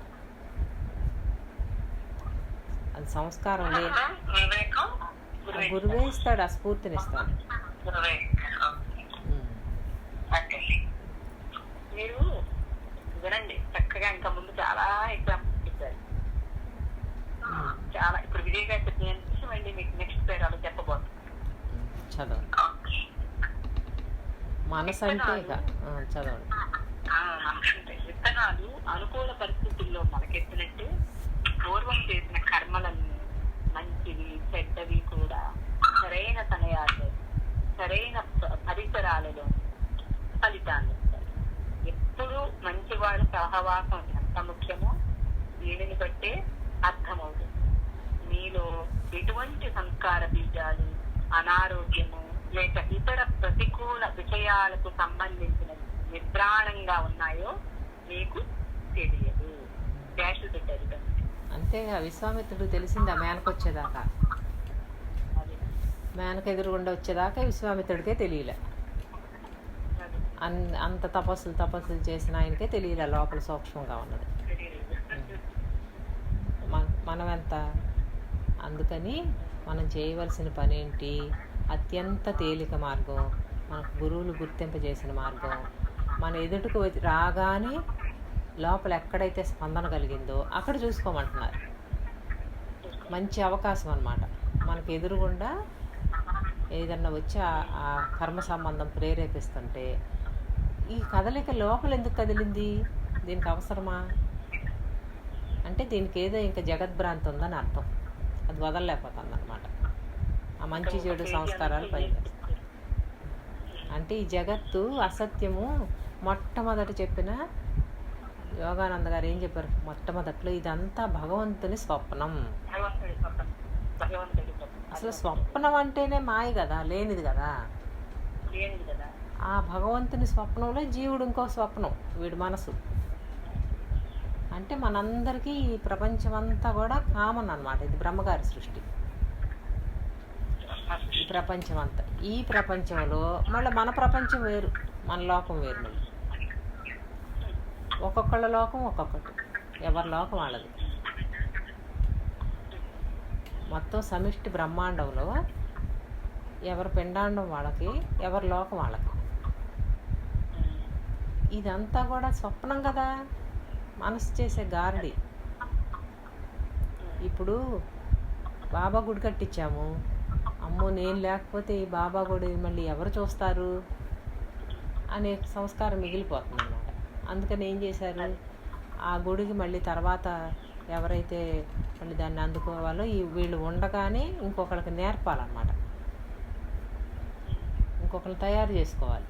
అది సంస్కారం లేదు, గురువే ఇస్తాడు, ఆ స్ఫూర్తిని ఇస్తాడు. మీరు వినండి చక్కగా, ఇంకా ముందు చాలా ఎగ్జాంపుల్స్ చెప్పారు, చాలా. ఇప్పుడు విజయ్ గారు చెప్పిన మళ్ళీ మీకు నెక్స్ట్ పేరు చెప్పబోతుంది. చదవండి. మనసు అంటే చదవండి. విత్తనాలు అనుకూల పరిస్థితుల్లో మొలకెత్తినట్టు పూర్వం చేసిన కర్మలను, మంచివి చెడ్డవి కూడా సరైన సమయాల్లో సరైన పరిసరాలలో ఫలితాన్ని ఇస్తాయి. ఎప్పుడు మంచివాళ్ళ సహవాసం ఎంత ముఖ్యమో దీనిని బట్టే అర్థమవుతుంది. మీలో ఎటువంటి సంస్కార బీజాలు, అనారోగ్యము లేక ఇతర ప్రతికూల విషయాలకు సంబంధించిన నిద్రాణంగా ఉన్నాయో మీకు తెలియదు. డాష్ పెట్టారు. అంతేగా విశ్వామిత్రుడు తెలిసిందా మేనకొచ్చేదాకా, మేనకు ఎదురుగుండా వచ్చేదాకా విశ్వామిత్రుడికే తెలియలే. అంత తపస్సులు చేసిన ఆయనకే తెలియలే లోపల సూక్ష్మంగా ఉన్నది. మనం ఎంత. అందుకని మనం చేయవలసిన పని ఏంటి, అత్యంత తేలిక మార్గం, మనకు గురువులు గుర్తింపజేసిన మార్గం, మన ఎదుటికి రాగానే లోపల ఎక్కడైతే స్పందన కలిగిందో అక్కడ చూసుకోమంటున్నారు. మంచి అవకాశం అన్నమాట. మనకు ఎదురుగుండా ఏదన్నా వచ్చి ఆ కర్మ సంబంధం ప్రేరేపిస్తుంటే ఈ కదలిక లోపల ఎందుకు కదిలింది, దీనికి అవసరమా అంటే దీనికి ఏదో ఇంకా జగద్భ్రాంతి ఉందని అర్థం. అది వదలలేకపోతుంది అన్నమాట. ఆ మంచి చెడు సంస్కారాలు పనిచేస్తాయి. అంటే ఈ జగత్తు అసత్యము మొట్టమొదట చెప్పిన యోగానంద గారు ఏం చెప్పారు, మొట్టమొదట్లో ఇదంతా భగవంతుని స్వప్నం. అసలు స్వప్నం అంటేనే మాయ కదా, లేనిది కదా. ఆ భగవంతుని స్వప్నంలో జీవుడు ఇంకో స్వప్నం, వీడి మనసు. అంటే మనందరికీ ఈ ప్రపంచం అంతా కూడా కామన్ అన్నమాట. ఇది బ్రహ్మగారి సృష్టి. ఈ ప్రపంచం అంతా, ఈ ప్రపంచంలో మళ్ళీ మన ప్రపంచం వేరు, మన లోకం వేరు. మళ్ళీ ఒక్కొక్కళ్ళ లోకం ఒక్కొక్కటి, ఎవరి లోకం వాళ్ళది. మొత్తం సమిష్టి బ్రహ్మాండంలో ఎవరి పిండాండం వాళ్ళకి, ఎవరి లోకం వాళ్ళకి. ఇదంతా కూడా స్వప్నం కదా, మనసు చేసే గారడి. ఇప్పుడు బాబా గుడి కట్టించాము, అమ్మో నేను లేకపోతే ఈ బాబా గుడి మళ్ళీ ఎవరు చూస్తారు అనే సంస్కారం మిగిలిపోతుంది అన్నమాట. అందుకని ఏం చేశారు, ఆ గుడికి మళ్ళీ తర్వాత ఎవరైతే మళ్ళీ దాన్ని అందుకోవాలో వీళ్ళు ఉండగానే ఇంకొకరికి నేర్పాలన్నమాట, ఇంకొకరిని తయారు చేసుకోవాలి.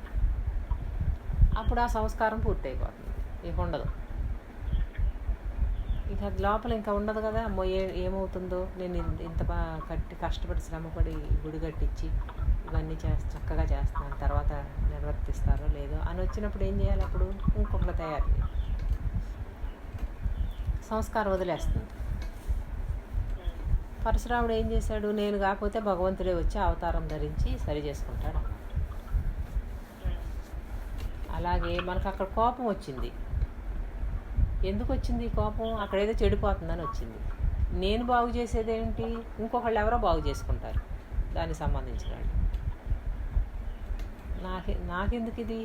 అప్పుడు ఆ సంస్కారం పూర్తయిపోతుంది, ఇక ఉండదు. ఇక అది లోపల ఇంకా ఉండదు కదా, అమ్మో ఏమవుతుందో, నేను ఇంత బాగా కష్టపడి శ్రమపడి గుడి కట్టించి ఇవన్నీ చక్కగా చేస్తున్నాను, తర్వాత నిర్వర్తిస్తారో లేదో అని వచ్చినప్పుడు ఏం చేయాలి? అప్పుడు ఇంకొకరు తయారు చేయాలి. సంస్కారం వదిలేస్తుంది. పరశురాముడు ఏం చేశాడు? నేను కాకపోతే భగవంతుడే వచ్చి అవతారం ధరించి సరి చేసుకుంటాడు అన్నమాట. అలాగే మనకు అక్కడ కోపం వచ్చింది. ఎందుకు వచ్చింది కోపం? అక్కడేదో చెడిపోతుందని వచ్చింది. నేను బాగు చేసేదేంటి? ఇంకొకళ్ళు ఎవరో బాగు చేసుకుంటారు దానికి సంబంధించిన వాళ్ళు. నాకెందుకు ఇది?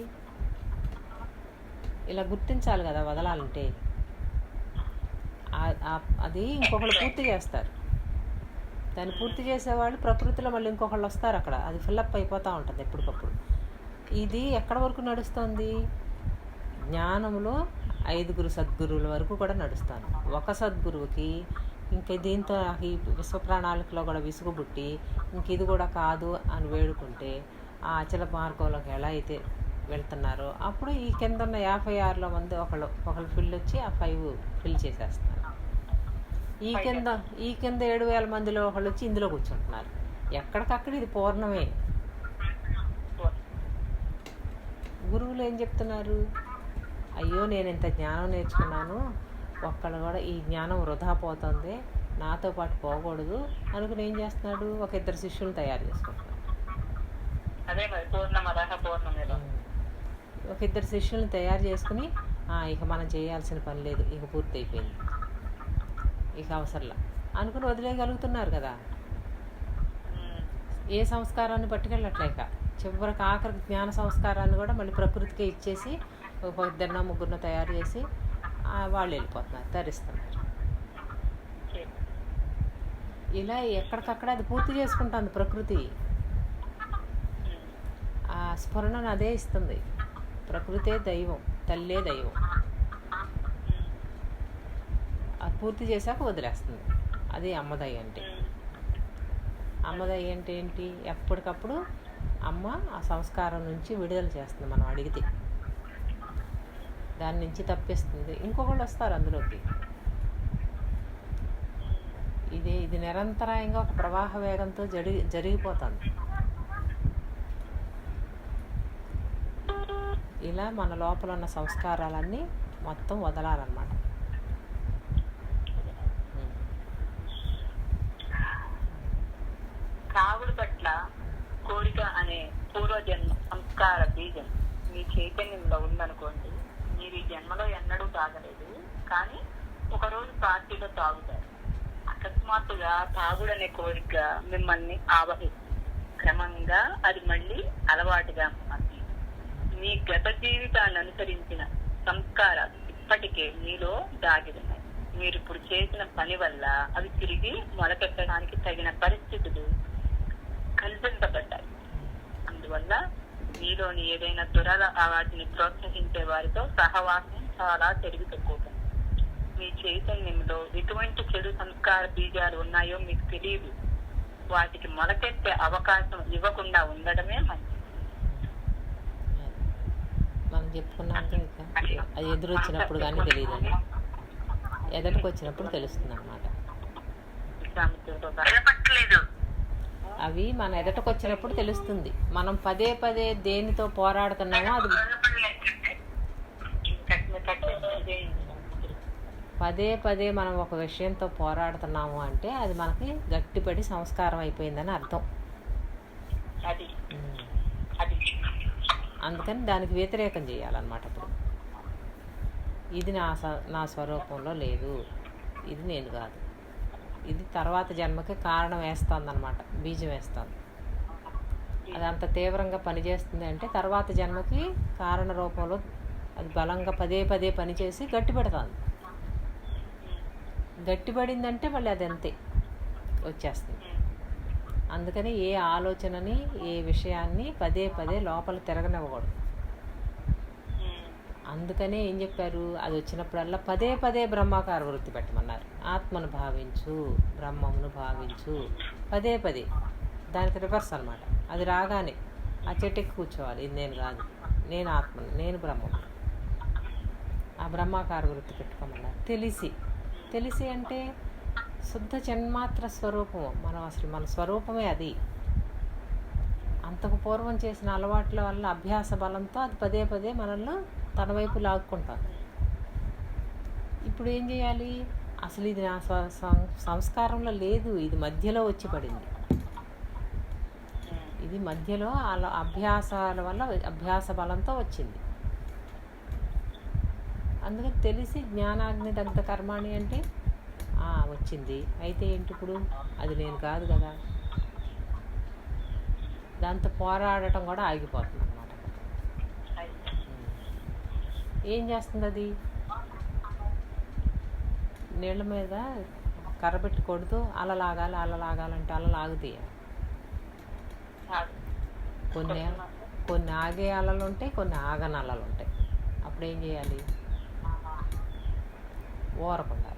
ఇలా గుర్తించాలి కదా వదలాలంటే. అది ఇంకొకళ్ళు పూర్తి చేస్తారు. దాన్ని పూర్తి చేసేవాళ్ళు ప్రకృతిలో మళ్ళీ ఇంకొకళ్ళు వస్తారు అక్కడ. అది ఫిల్అప్ అయిపోతూ ఉంటుంది ఎప్పటికప్పుడు. ఇది ఎక్కడ వరకు నడుస్తుంది? జ్ఞానంలో 5 సద్గురువుల వరకు కూడా నడుస్తాను. ఒక సద్గురువుకి ఇంక దీంతో ఈ విశ్వ ప్రణాళికలో కూడా విసుగుబుట్టి ఇంక ఇది కూడా కాదు అని వేడుకుంటే ఆ అచల మార్గంలోకి ఎలా అయితే వెళ్తున్నారో అప్పుడు ఈ కింద ఉన్న 56 మంది ఒకళ్ళు ఫిల్ వచ్చి ఆ 5 ఫిల్ చేసేస్తున్నారు. ఈ కింద 7,000 మందిలో ఒకళ్ళు వచ్చి ఇందులో కూర్చుంటున్నారు. ఎక్కడికక్కడ ఇది పూర్ణమే. గురువులు ఏం చెప్తున్నారు? అయ్యో నేను ఇంత జ్ఞానం నేర్చుకున్నాను, ఒక్కళ్ళు కూడా ఈ జ్ఞానం వృధా పోతుంది, నాతో పాటు పోకూడదు అనుకుని ఏం చేస్తున్నాడు? ఒక 2 శిష్యులను తయారు చేసుకుంటున్నాడు. ఒక 2 శిష్యులను తయారు చేసుకుని ఇక మనం చేయాల్సిన పని లేదు, ఇక పూర్తి అయిపోయింది, ఇక అవసరంలా అనుకుని వదిలేయగలుగుతున్నారు కదా. ఏ సంస్కారాన్ని పట్టుకెళ్ళట్లేక చివరికి ఆఖరికి జ్ఞాన సంస్కారాన్ని కూడా మళ్ళీ ప్రకృతికే ఇచ్చేసి ఒక 2-3 తయారు చేసి వాళ్ళు వెళ్ళిపోతున్నారు, తరిస్తున్నారు. ఇలా ఎక్కడికక్కడ అది పూర్తి చేసుకుంటుంది ప్రకృతి. ఆ స్ఫురణను అదే ఇస్తుంది. ప్రకృతే దైవం, తల్లే దైవం. అది పూర్తి చేశాక వదిలేస్తుంది. అది అమ్మదయ్య అంటే. అమ్మదయ్య అంటే ఏంటి? ఎప్పటికప్పుడు అమ్మ ఆ సంస్కారం నుంచి విడుదల చేస్తుంది. మనం అడిగితే దాని నుంచి తప్పిస్తుంది. ఇంకొకళ్ళు వస్తారు అందులోకి. ఇది నిరంతరాయంగా ఒక ప్రవాహ వేగంతో జరిగిపోతుంది. ఇలా మన లోపల ఉన్న సంస్కారాలన్నీ మొత్తం వదలాలన్నమాట. తాగుడు పట్ల కోరిక అనే పూర్వజన్మ సంస్కార బీజం మీ చైతన్యంలో ఉందనుకోండి. మీరు ఈ జన్మలో ఎన్నడూ తాగలేదు, కానీ ఒకరోజు పార్టీలో తాగుతారు. అకస్మాత్తుగా తాగుడనే కోరిక మిమ్మల్ని ఆవహిస్తుంది. క్రమంగా అది మళ్ళీ అలవాటుగా మారింది. మీ గత జీవితాన్ని అనుసరించిన సంస్కారాలు ఇప్పటికే మీలో దాగి ఉన్నాయి. మీరు ఇప్పుడు చేసిన పని వల్ల అవి తిరిగి మొలకెత్తడానికి తగిన పరిస్థితులు కల్పించబడ్డాయి. అందువల్ల మీలోని ఏదైనా వాటిని ప్రోత్సహించే వారితో సహవాసం చాలా తక్కువ. మీ చైతన్యంలో ఎటువంటి చెడు సంస్కార బీజాలు ఉన్నాయో మీకు తెలియదు. వాటికి మొలకెత్తే అవకాశం ఇవ్వకుండా ఉండడమే మంచిది. మనం చెప్పుకున్నాక అది ఎదురొచ్చినప్పుడు కానీ తెలియదండి, ఎదటికి వచ్చినప్పుడు తెలుస్తుంది అన్నమాట. అవి మన ఎదటకు వచ్చినప్పుడు తెలుస్తుంది. మనం పదే పదే దేనితో పోరాడుతున్నామో అది పదే పదే మనం ఒక విషయంతో పోరాడుతున్నాము అంటే అది మనకి గట్టిపడి సంస్కారం అయిపోయిందని అర్థం. అందుకని దానికి వ్యతిరేకం చేయాలన్నమాట. అప్పుడు ఇది నా స్వరూపంలో లేదు, ఇది నేను కాదు, ఇది తర్వాత జన్మకి కారణం వేస్తుంది అన్నమాట, బీజం వేస్తుంది. అది అంత తీవ్రంగా పనిచేస్తుంది అంటే తర్వాత జన్మకి కారణ రూపంలో అది బలంగా పదే పదే పనిచేసి గట్టి పెడుతుంది. గట్టిపడిందంటే మళ్ళీ అది అంతే వచ్చేస్తుంది. అందుకని ఏ ఆలోచనని ఏ విషయాన్ని పదే పదే లోపల తిరగనివ్వకూడదు. అందుకనే ఏం చెప్పారు? అది వచ్చినప్పుడల్లా పదే పదే బ్రహ్మాకార వృత్తి పెట్టమన్నారు. ఆత్మను భావించు, బ్రహ్మమును భావించు, పదే పదే. దానికి రివర్స్ అనమాట. అది రాగానే ఆ చెట్టుకి కూర్చోవాలి. ఇది నేను కాదు, నేను ఆత్మను, నేను బ్రహ్మము. ఆ బ్రహ్మాకార వృత్తి పెట్టుకోమన్నారు. తెలిసి అంటే శుద్ధ జన్మాత్ర స్వరూపము. మనం అసలు మన స్వరూపమే అది. అంతకు పూర్వం చేసిన అలవాట్ల వల్ల అభ్యాస బలంతో అది పదే పదే మనల్ని తన వైపు లాక్కుంటాం. ఇప్పుడు ఏం చేయాలి? అసలు ఇది నా సంస్కారంలో లేదు, ఇది మధ్యలో వచ్చి పడింది. ఇది మధ్యలో అలా అభ్యాసాల వల్ల అభ్యాస బలంతో వచ్చింది. అందుకని తెలిసి జ్ఞానాగ్ని దగ్ధ కర్మాణి అంటే వచ్చింది. అయితే ఏంటి ఇప్పుడు? అది నేను కాదు కదా. దాంతో పోరాడటం కూడా ఆగిపోతుంది అన్నమాట. ఏం చేస్తుంది అది? నీళ్ళ మీద కర్ర పెట్టి కొడుతూ అలా లాగాలంటే అలా లాగుతాయి. కొన్ని ఆగే అలలు ఉంటాయి, కొన్ని ఆగని అలలు ఉంటాయి. అప్పుడు ఏం చేయాలి? ఊరకుండా.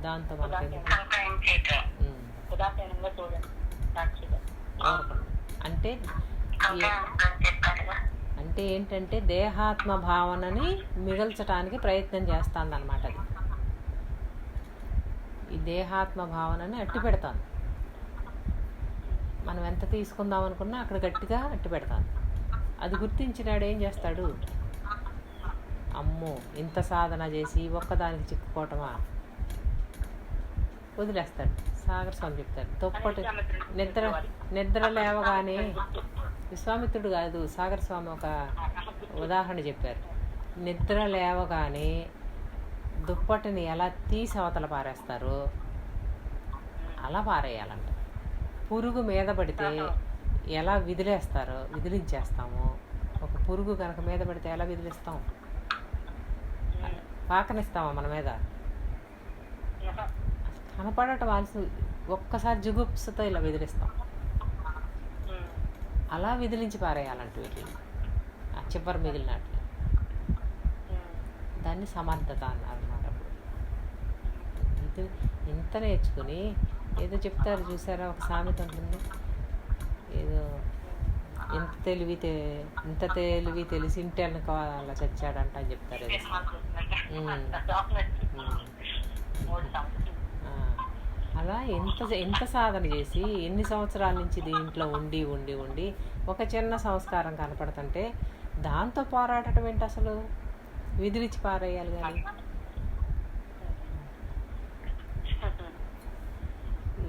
దాంతో మనకి అంటే ఏంటంటే దేహాత్మ భావనని మిగల్చడానికి ప్రయత్నం చేస్తుంది అన్నమాట. అది ఈ దేహాత్మ భావనని అట్టి పెడతాను. మనం ఎంత తీసుకుందాం అనుకున్నా అక్కడ గట్టిగా అట్టి పెడతాను. అది గుర్తించినాడు ఏం చేస్తాడు? అమ్మో, ఇంత సాధన చేసి ఒక్కదానికి చిక్కుకోవటమా? వదిలేస్తాడు. సాగర్ స్వామి చెప్తారు, దుప్పటి నిద్ర లేవగానే, విశ్వామిత్రుడు కాదు, సాగర్ స్వామి ఒక ఉదాహరణ చెప్పారు. నిద్ర లేవగానే దుప్పటిని ఎలా తీసి అవతల పారేస్తారో అలా పారేయాలంట. పురుగు మీద పడితే ఎలా విదిలించేస్తామో, ఒక పురుగు కనుక మీద పడితే ఎలా విదిలిస్తాం? పాకనిస్తామా మన మీద? కనపడటం వాల్సి ఒక్కసారి జుగుప్సతో ఇలా విదిలిస్తాం. అలా విదిలించి పారేయాలంట వీటిని, ఆ చివరి మిగిలినట్లు. దాన్ని సమర్థత అన్నారు అన్నమాట. ఇది ఇంత నేర్చుకుని ఏదో చెప్తారు చూసారా, ఒక సామెత ఉంటుంది, ఏదో ఇంత తెలివి తెలిసి ఇంటి అనుకోవాల చచ్చాడంట అని చెప్తారు. అలా ఎంత సాధన చేసి ఎన్ని సంవత్సరాల నుంచి దీంట్లో ఉండి ఒక చిన్న సంస్కారం కనపడుతుంటే దాంతో పోరాడటం ఏంటి? అసలు విదిలిచి పారేయాలి. కానీ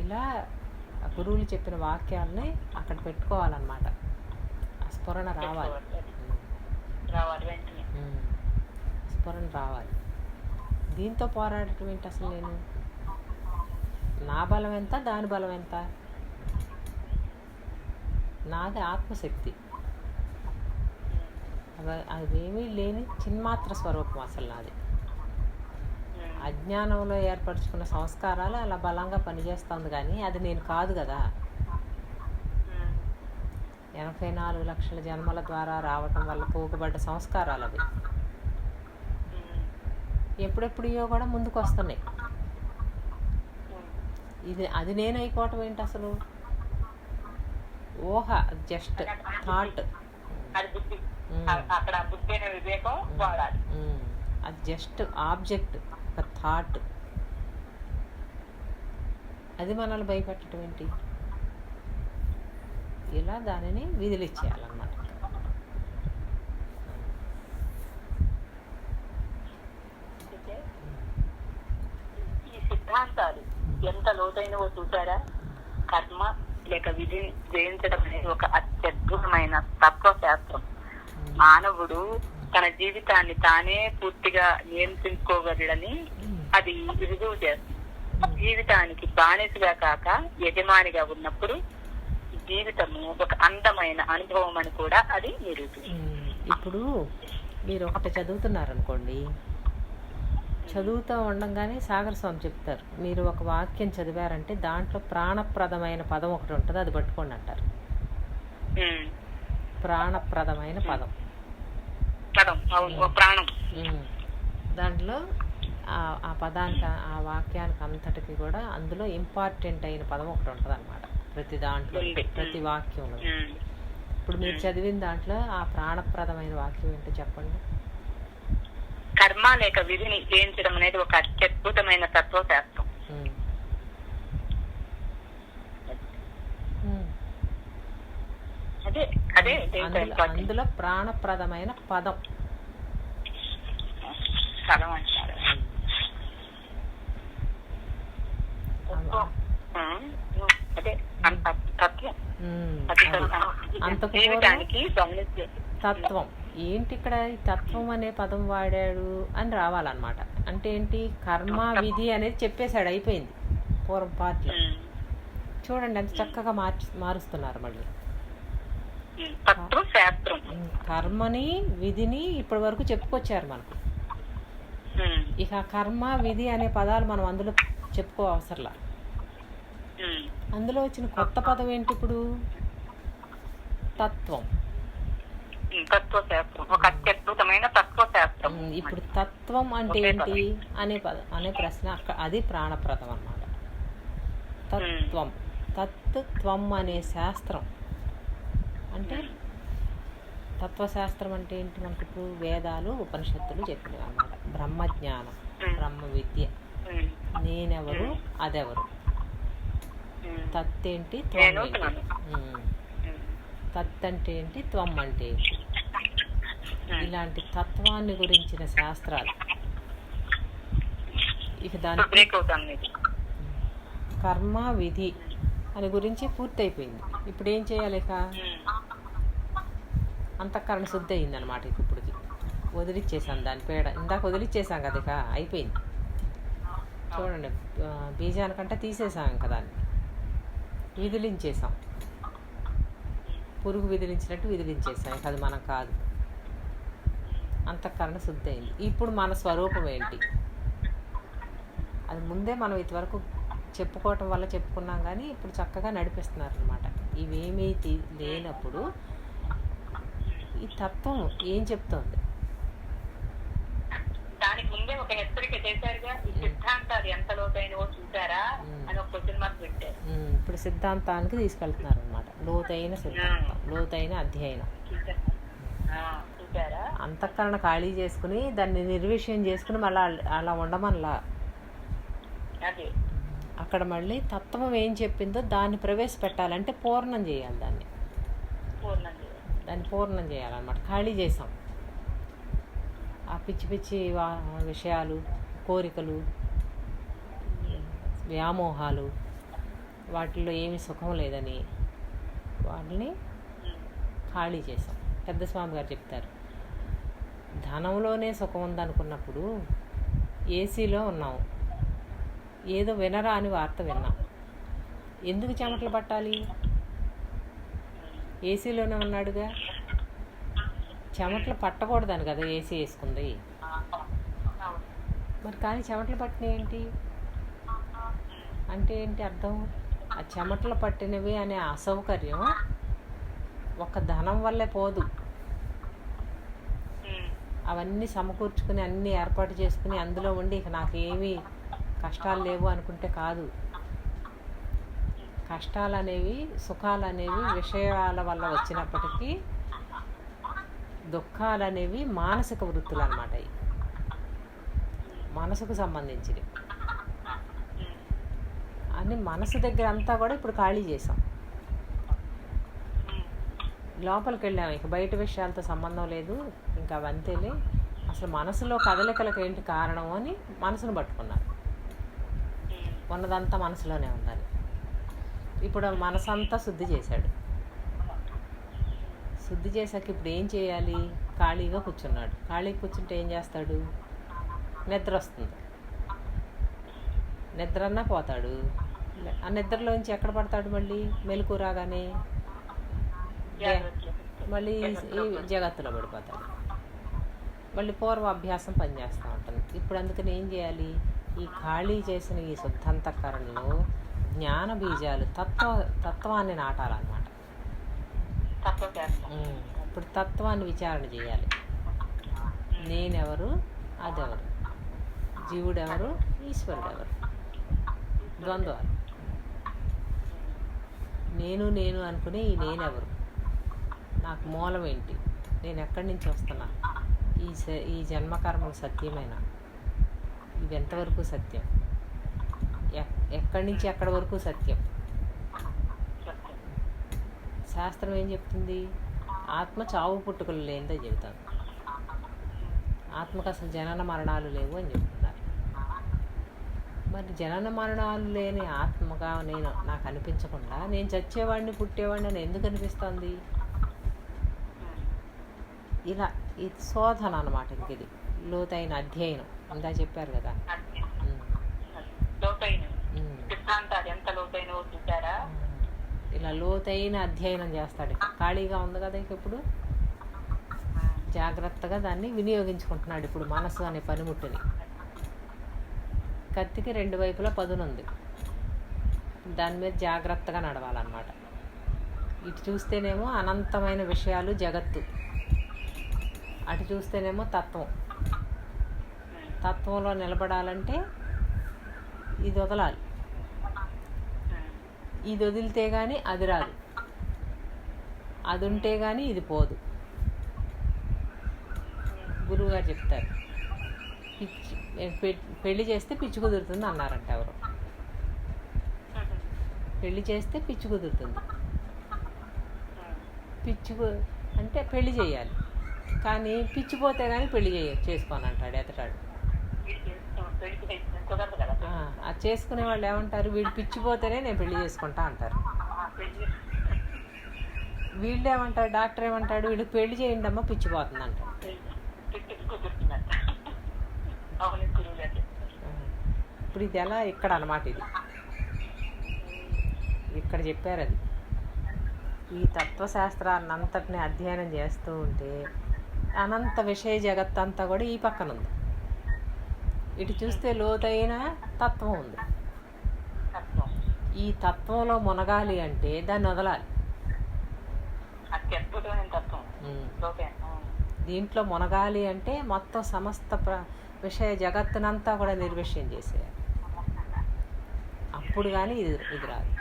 ఇలా గురువులు చెప్పిన వాక్యాలని అక్కడ పెట్టుకోవాలన్నమాట. ఆ స్ఫురణ రావాలి. స్ఫురణ రావాలి. దీంతో పోరాడటం ఏంటి? అసలు నేను నా బలం ఎంత, దాని బలం ఎంత? నాది ఆత్మశక్తి, అదేమీ లేని చిన్మాత్ర స్వరూపం అసలు నాది. అజ్ఞానంలో ఏర్పరచుకున్న సంస్కారాలు అలా బలంగా పనిచేస్తుంది, కానీ అది నేను కాదు కదా. 84 లక్షల జన్మల ద్వారా రావటం వల్ల పోగుబడ్డ సంస్కారాలు అవి. ఎప్పుడెప్పుడో కూడా ముందుకు వస్తున్నాయి. అది నేను అయిపోవటం ఏంటి? అసలు ఊహ, జస్ట్ థాట్. అది జస్ట్ ఆబ్జెక్ట్, ఒక థాట్. అది మనల్ని భయపెట్టడం ఏంటి? ఇలా దానిని విదిలిచ్చేయాలన్నమాట. ఈ సిద్ధాంతాలు ఎంత లోతైనవో చూసారా? కర్మ లేక విధిని జయించడం అనేది ఒక అత్యద్భుతమైన తత్వశాస్త్రం. మానవుడు తన జీవితాన్ని తానే పూర్తిగా నియంత్రించుకోగలడని అది రుజువు చేస్తుంది. జీవితానికి బానిసగా కాక యజమానిగా ఉన్నప్పుడు జీవితము ఒక అందమైన అనుభవం అని కూడా అది నిరూపిస్తుంది. ఇప్పుడు మీరు ఒకటి చదువుతున్నారనుకోండి, చదువుతూ ఉండగానే సాగర్ స్వామి చెప్తారు, మీరు ఒక వాక్యం చదివారంటే దాంట్లో ప్రాణప్రదమైన పదం ఒకటి ఉంటుంది, అది పట్టుకోండి అంటారు. ప్రాణప్రదమైన పదం, దాంట్లో ఆ పదానికి, ఆ వాక్యానికి అంతటికి కూడా అందులో ఇంపార్టెంట్ అయిన పదం ఒకటి ఉంటుంది అన్నమాట. ప్రతి దాంట్లో, ప్రతి వాక్యంలో. ఇప్పుడు మీరు చదివిన దాంట్లో ఆ ప్రాణప్రదమైన వాక్యం ఏంటో చెప్పండి. కర్మ లేక విధిని జయించడం అనేది ఒక అత్యద్భుతమైన తత్వశాస్త్రం. అదే అదే అందులో ప్రాణప్రదమైన పదం స్థలం అంటారు. అదే తత్వం. తత్వం ఏంటి? ఇక్కడ ఈ తత్వం అనే పదం వాడాడు అని రావాలన్నమాట. అంటే ఏంటి? కర్మ విధి అనేది చెప్పేశాడు, అయిపోయింది. పూర్వం పార్టీలో చూడండి ఎంత చక్కగా మారుస్తున్నారు మళ్ళీ. కర్మని విధిని ఇప్పటి వరకు చెప్పుకొచ్చారు మనకు. ఇక కర్మ విధి అనే పదాలు మనం అందులో చెప్పుకో అవసరంలా. అందులో వచ్చిన కొత్త పదం ఏంటి ఇప్పుడు? తత్వం. ఇప్పుడు తత్వం అంటే ఏంటి అనే ప్రశ్న అది ప్రాణప్రదం అన్నమాట. తత్వం, తత్వం అనే శాస్త్రం అంటే తత్వశాస్త్రం అంటే ఏంటి? మనకి ఇప్పుడు వేదాలు ఉపనిషత్తులు చెప్పినవి అన్నమాట. బ్రహ్మజ్ఞానం, బ్రహ్మ విద్య, నేనెవరు అదెవరు, తత్ ఏంటి త్వం ఏంటి, తత్ అంటే ఏంటి త్వం అంటే ఏంటి, ఇలాంటి తత్వాన్ని గురించిన శాస్త్రాలు. ఇక దాని కర్మ విధి అని గురించి పూర్తయిపోయింది. ఇప్పుడు ఏం చేయాలి? ఇక అంతఃకరణ శుద్ధి అయింది అనమాట. ఇప్పటికి వదిలిచ్చేసాం దాని పేడ. ఇందాక వదిలిచ్చేసాం కదా, ఇక అయిపోయింది. చూడండి, బీజానికంటే తీసేసాం ఇంకా దాన్ని, విదిలించేసాం. పురుగు విదిలించినట్టు విదిలించేసాం. ఇక అది మనం కాదు. అంతఃకరణ శుద్ధి అయింది. ఇప్పుడు మన స్వరూపం ఏంటి అది ముందే మనం ఇంతవరకు చెప్పుకోవటం వల్ల చెప్పుకున్నాం, కానీ ఇప్పుడు చక్కగా నడిపిస్తున్నారు అనమాట. ఇవేమీ లేనప్పుడు ఈ తత్వం ఏం చెప్తోంది? దానికి ముందే ఒక హెచ్చరిక చేశారుగా, ఈ సిద్ధాంతాలు ఎంత లోతైనవో చూసారా అని ఒక క్వశ్చన్ మార్క్ పెట్టారు. ఇప్పుడు సిద్ధాంతానికి తీసుకెళ్తున్నారు అనమాట. లోతైన సిద్ధాంతం, లోతైన అధ్యయనం. అంతఃకరణ ఖాళీ చేసుకుని దాన్ని నిర్విషయం చేసుకుని మళ్ళీ అలా ఉండమనలా. అక్కడ మళ్ళీ తత్వం ఏం చెప్పిందో దాన్ని ప్రవేశపెట్టాలంటే పూర్ణం చేయాలి. దాన్ని పూర్ణం చేయాలన్నమాట. ఖాళీ చేసాం. ఆ పిచ్చి పిచ్చి విషయాలు, కోరికలు, వ్యామోహాలు, వాటిల్లో ఏమి సుఖం లేదని వాటిని ఖాళీ చేసాం. పెద్ద స్వామి గారు చెప్తారు, ధనంలోనే సుఖం ఉందనుకున్నప్పుడు ఏసీలో ఉన్నాము, ఏదో వినరా అని వార్త విన్నాం. ఎందుకు చెమటలు పట్టాలి? ఏసీలోనే ఉన్నాడుగా, చెమటలు పట్టకూడదని కదా ఏసీ వేసుకుంది. మరి కానీ చెమటలు పట్టినవి ఏంటి అంటే ఏంటి అర్థం? ఆ చెమటలు పట్టినవి అనే అసౌకర్యం ఒక ధనం వల్లే పోదు. అవన్నీ సమకూర్చుకుని అన్నీ ఏర్పాటు చేసుకుని అందులో ఉండి ఇక నాకేమీ కష్టాలు లేవు అనుకుంటే కాదు. కష్టాలు అనేవి, సుఖాలు అనేవి విషయాల వల్ల వచ్చినప్పటికీ దుఃఖాలు అనేవి మానసిక వృత్తులు అన్నమాట. మనసుకు సంబంధించినవి అని మనసు దగ్గర అంతా కూడా ఇప్పుడు ఖాళీ చేసాం. లోపలికి వెళ్ళాము. ఇక బయట విషయాలతో సంబంధం లేదు, ఇంకా అవంతేలే. అసలు మనసులో కదలికలకు ఏంటి కారణం అని మనసును పట్టుకున్నారు. ఉన్నదంతా మనసులోనే ఉందని. ఇప్పుడు మనసంతా శుద్ధి చేశాడు. శుద్ధి చేశాక ఇప్పుడు ఏం చేయాలి? ఖాళీగా కూర్చున్నాడు. ఖాళీగా కూర్చుంటే ఏం చేస్తాడు? నిద్ర వస్తుంది. నిద్రన్నా పోతాడు. ఆ నిద్రలోంచి ఎక్కడ పడతాడు? మళ్ళీ మెలకు రాగానే మళ్ళీ ఈ జగత్తులో పడిపోతాడు. మళ్ళీ పూర్వ అభ్యాసం పనిచేస్తూ ఉంటుంది. ఇప్పుడు అందుకని ఏం చేయాలి? ఈ ఖాళీ చేసిన ఈ శుద్ధాంతఃకరణలో జ్ఞాన బీజాలు, తత్వాన్ని నాటాలన్నమాట. ఇప్పుడు తత్వాన్ని విచారణ చేయాలి. నేనెవరు అదెవరు, జీవుడెవరు ఈశ్వరుడెవరు, ద్వంద్వాలు. నేను అనుకునే ఈ నేనెవరు, నాకు మూలం ఏంటి, నేను ఎక్కడి నుంచి వస్తున్నా, ఈ జన్మకర్మలు సత్యమేనా? ఇవి ఎంతవరకు సత్యం? ఎక్కడి నుంచి ఎక్కడి వరకు సత్యం? శాస్త్రం ఏం చెప్తుంది? ఆత్మ చావు పుట్టుకలు లేనిదే చెబుతాను. ఆత్మకు అసలు జనన మరణాలు లేవు అని చెప్తున్నారు. మరి జనన మరణాలు లేని ఆత్మగా నాకు అనిపించకుండా నేను చచ్చేవాడిని పుట్టేవాడిని అని ఎందుకు అనిపిస్తుంది? ఇలా ఇది శోధన అన్నమాట. ఇంకది లోతైన అధ్యయనం. ఇందా చెప్పారు కదా, ఇలా లోతైన అధ్యయనం చేస్తాడు. ఖాళీగా ఉంది కదా ఇక ఇప్పుడు జాగ్రత్తగా దాన్ని వినియోగించుకుంటున్నాడు. ఇప్పుడు మనసు అనే పనిముట్టుని. కత్తికి 2 వైపులా పదునుంది. దాని మీద జాగ్రత్తగా నడవాలన్నమాట. ఇటు చూస్తేనేమో అనంతమైన విషయాలు, జగత్తు. అటు చూస్తేనేమో తత్వం. తత్వంలో నిలబడాలంటే ఇది వదలాలి. ఇది వదిలితే కానీ అది రాదు, అది ఉంటే కానీ ఇది పోదు. గురువుగారు చెప్తారు, పెళ్లి చేస్తే పిచ్చి కుదురుతుంది అన్నారంట ఎవరు. పెళ్లి చేస్తే పిచ్చి కుదురుతుంది. అంటే పెళ్లి చేయాలి, కానీ పిచ్చిపోతే కానీ పెళ్లి చేసుకోని అంటాడు ఎతటాడు. అది చేసుకునే వాళ్ళు ఏమంటారు? వీడు పిచ్చిపోతేనే నేను పెళ్లి చేసుకుంటా అంటారు. వీళ్ళు ఏమంటారు? డాక్టర్ ఏమంటాడు? వీడికి పెళ్లి చేయండి అమ్మ, పిచ్చిపోతుంది అంటాడు. ఇప్పుడు ఇది ఎలా? ఇక్కడ అన్నమాట. ఇది ఇక్కడ చెప్పారు. అది ఈ తత్వశాస్త్రాన్ని అంతటిని అధ్యయనం చేస్తూ ఉంటే అనంత విషయ జగత్ అంతా కూడా ఈ పక్కన ఉంది. ఇటు చూస్తే లోతైన తత్వం ఉంది. ఈ తత్వంలో మునగాలి అంటే దాన్ని వదలాలి. దీంట్లో మునగాలి అంటే మొత్తం సమస్త విషయ జగత్తునంతా కూడా నిర్విషయం చేసేయాలి. అప్పుడు కానీ ఇది రాదు.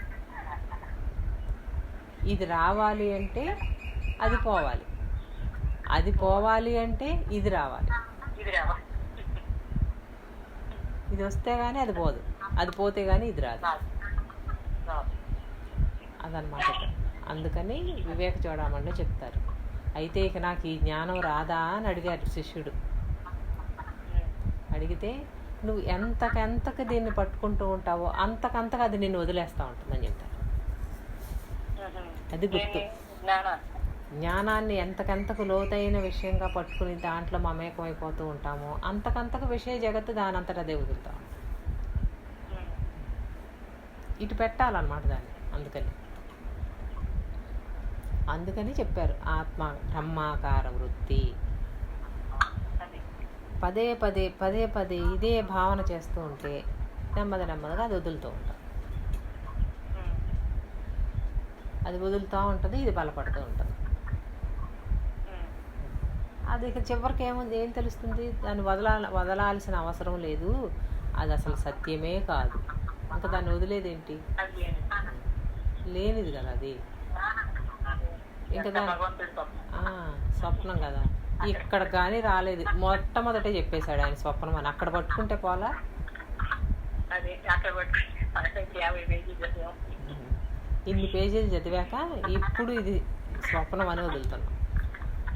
ఇది రావాలి అంటే అది పోవాలి, అది పోవాలి అంటే ఇది రావాలి. ఇది వస్తే కానీ అది పోదు, అది పోతే కానీ ఇది రాదు. అదనమాట. అందుకని వివేక చూడమంటే చెప్తారు. అయితే ఇక నాకు ఈ జ్ఞానం రాదా అని అడిగారు శిష్యుడు. అడిగితే నువ్వు ఎంతకెంతకు దీన్ని పట్టుకుంటూ ఉంటావో అంతకంతకు అది నిన్ను వదిలేస్తూ ఉంటుందని చెప్తారు. అది గుర్తు. జ్ఞానాన్ని ఎంతకెంతకు లోతైన విషయంగా పట్టుకుని దాంట్లో మమేకమైపోతూ ఉంటామో అంతకంతకు విషయ జగత్తు దానంతట అదే వదులుతా ఉంటాం. ఇటు పెట్టాలన్నమాట దాన్ని. అందుకని చెప్పారు ఆత్మ బ్రహ్మాకార వృత్తి. పదే పదే ఇదే భావన చేస్తూ ఉంటే నెమ్మదిగా అది వదులుతూ ఉంటాం. అది వదులుతూ ఉంటుంది, ఇది బలపడుతూ ఉంటుంది. అది ఇక చివరికి ఏం తెలుస్తుంది? దాన్ని వదలాల్సిన అవసరం లేదు, అది అసలు సత్యమే కాదు. ఇంకా దాన్ని వదిలేదేంటి? లేనిది కదా అది. ఇంకా స్వప్నం కదా. ఇక్కడ కానీ రాలేదు. మొట్టమొదటే చెప్పేశాడు ఆయన స్వప్నం అని. అక్కడ పట్టుకుంటే పోలా. ఇన్ని పేజీలు చదివాక ఇప్పుడు ఇది స్వప్నం అని వదులుతున్నాం.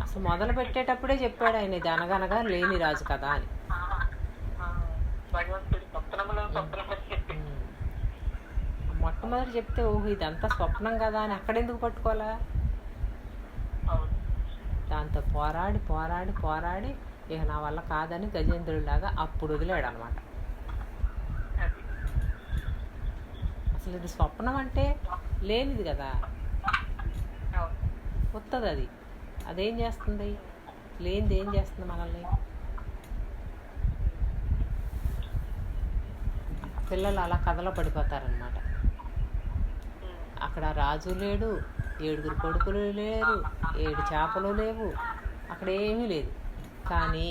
అసలు మొదలు పెట్టేటప్పుడే చెప్పాడు ఆయన, ఇది అనగనగా లేని రాజు కదా అని. మొట్టమొదటి చెప్తే ఓహో ఇదంతా స్వప్నం కదా అని అక్కడెందుకు పట్టుకోవాలా? దాంతో పోరాడి ఇక నా వల్ల కాదని గజేంద్రుడిలాగా అప్పుడు వదిలాడు అనమాట. అసలు ఇది స్వప్నం అంటే లేనిది కదా, వస్తుంది అది. అదేం చేస్తుంది? లేనిది ఏం చేస్తుంది మనల్ని? పిల్లలు అలా కథలో పడిపోతారనమాట. అక్కడ రాజు లేడు, 7 కొడుకులు లేరు, 7 చేపలు లేవు, అక్కడ ఏమీ లేదు. కానీ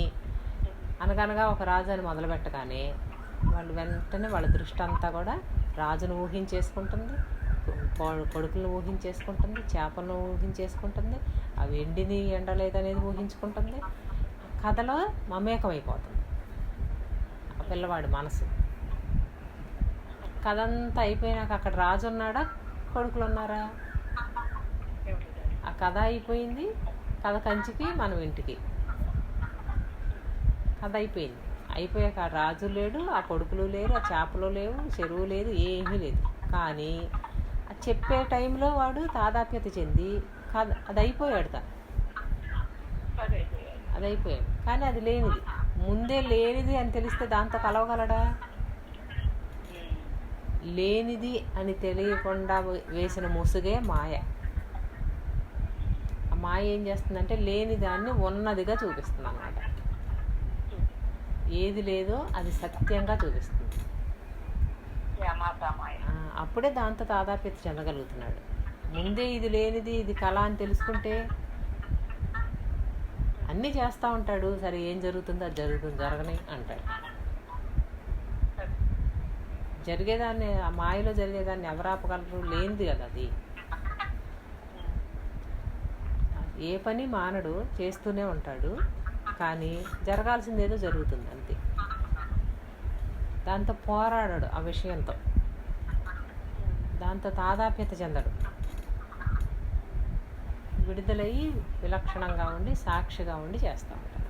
అనగనగా ఒక రాజు అని మొదలు పెట్టగానే వాళ్ళు వెంటనే వాళ్ళ దృష్టి అంతా కూడా రాజును ఊహించేసుకుంటుంది, కొడుకులను ఊహించేసుకుంటుంది, చేపలను ఊహించేసుకుంటుంది, అవి ఎండిని ఎండలేదనేది ఊహించుకుంటుంది. కథలో మమేకమైపోతుంది ఆ పిల్లవాడి మనసు. కథ అంతా అయిపోయినాక అక్కడ రాజు ఉన్నాడా, కొడుకులు ఉన్నారా? ఆ కథ అయిపోయింది, కథ కంచికి మనం ఇంటికి. కథ అయిపోయింది, అయిపోయాక ఆ రాజు లేడు, ఆ కొడుకులు లేరు, ఆ చేపలు లేవు, చెరువు లేదు, ఏమీ లేదు. కానీ ఆ చెప్పే టైంలో వాడు తాదాప్యత చెంది కథ అది అయిపోయాడు. అది అయిపోయాడు. కానీ అది లేనిది, ముందే లేనిది అని తెలిస్తే దాంతో కలవగలడా? లేనిది అని తెలియకుండా వేసిన ముసుగే మాయ. ఆ మాయ ఏం చేస్తుందంటే లేని దాన్ని ఉన్నదిగా చూపిస్తుంది అన్నమాట. ఏది లేదో అది సత్యంగా చూపిస్తుంది. అప్పుడే దాంతో తాదాప్యత చెందగలుగుతున్నాడు. ముందే ఇది లేనిది, ఇది కళ అని తెలుసుకుంటే అన్నీ చేస్తూ ఉంటాడు. సరే ఏం జరుగుతుందో అది జరుగుతుంది, జరగని అంటాడు. జరిగేదాన్ని, ఆ మాయలో జరిగేదాన్ని ఎవరు ఆపగలరు? లేనిది కదా అది. ఏ పని మానడు, చేస్తూనే ఉంటాడు. కానీ జరగాల్సింది ఏదో జరుగుతుంది అంతే. దాంతో పోరాడాడు, ఆ విషయంతో దాంతో తాదాప్యత చెందడు. విడుదలయ్యి విలక్షణంగా ఉండి సాక్షిగా ఉండి చేస్తూ ఉంటాడు.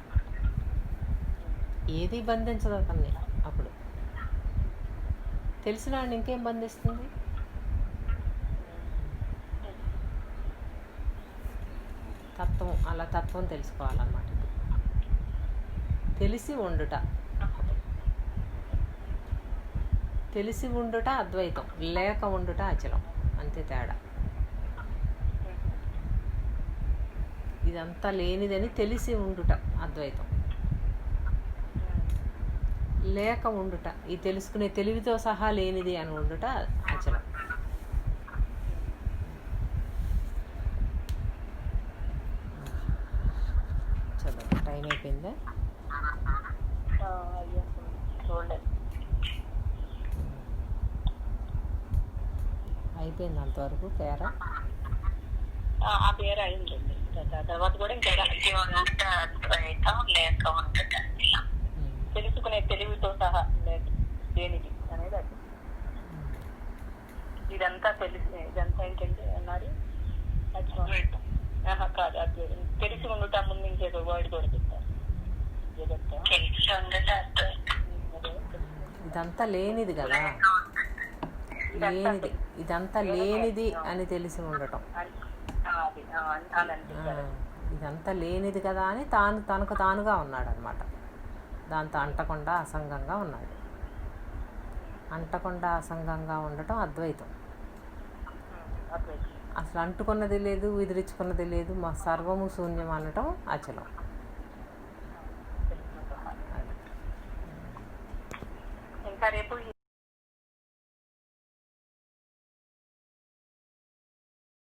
ఏది బంధించదు అతన్ని. అప్పుడు తెలిసిన వాడిని ఇంకేం బంధిస్తుంది? తత్వం, అలా తత్వం తెలుసుకోవాలన్నమాట. తెలిసి ఉండుట, తెలిసి ఉండుట అద్వైతం, లేక ఉండుట అచలం, అంతే తేడా. ఇదంతా లేనిదని తెలిసి ఉండుట అద్వైతం, లేక ఉండుట, ఈ తెలుసుకునే తెలివితో సహా లేనిది అని ఉండుట అచలం. చదువు టైం అయిపోయిందా? అయిపోయింది అంతవరకు పేరా? ఆ పేరు అయిందండి. తర్వాత కూడా ఇంకా తెలుసుకునే తెలివితో సహా దేనిది అనేది అది. ఇదంతా ఇదంతా ఏంటంటే అన్నారు కాదు, అది తెలిసి ఉండుట. ముందు ఇంకేదో వర్డ్ కూడా చెప్తారు. ఇదంతా లేనిది కదా, లేనిది, ఇదంతా లేనిది అని తెలిసి ఉండటం. ఇదంతా లేనిది కదా అని తనకు తానుగా ఉన్నాడు అనమాట. దాంతో అంటకుండా అసంగంగా ఉన్నాడు. అంటకుండా అసంగంగా ఉండటం అద్వైతం. అసలు అంటుకున్నది లేదు, విదిరించుకున్నది లేదు, మా సర్వము శూన్యం అనటం అచలం. ఇంకా రేపు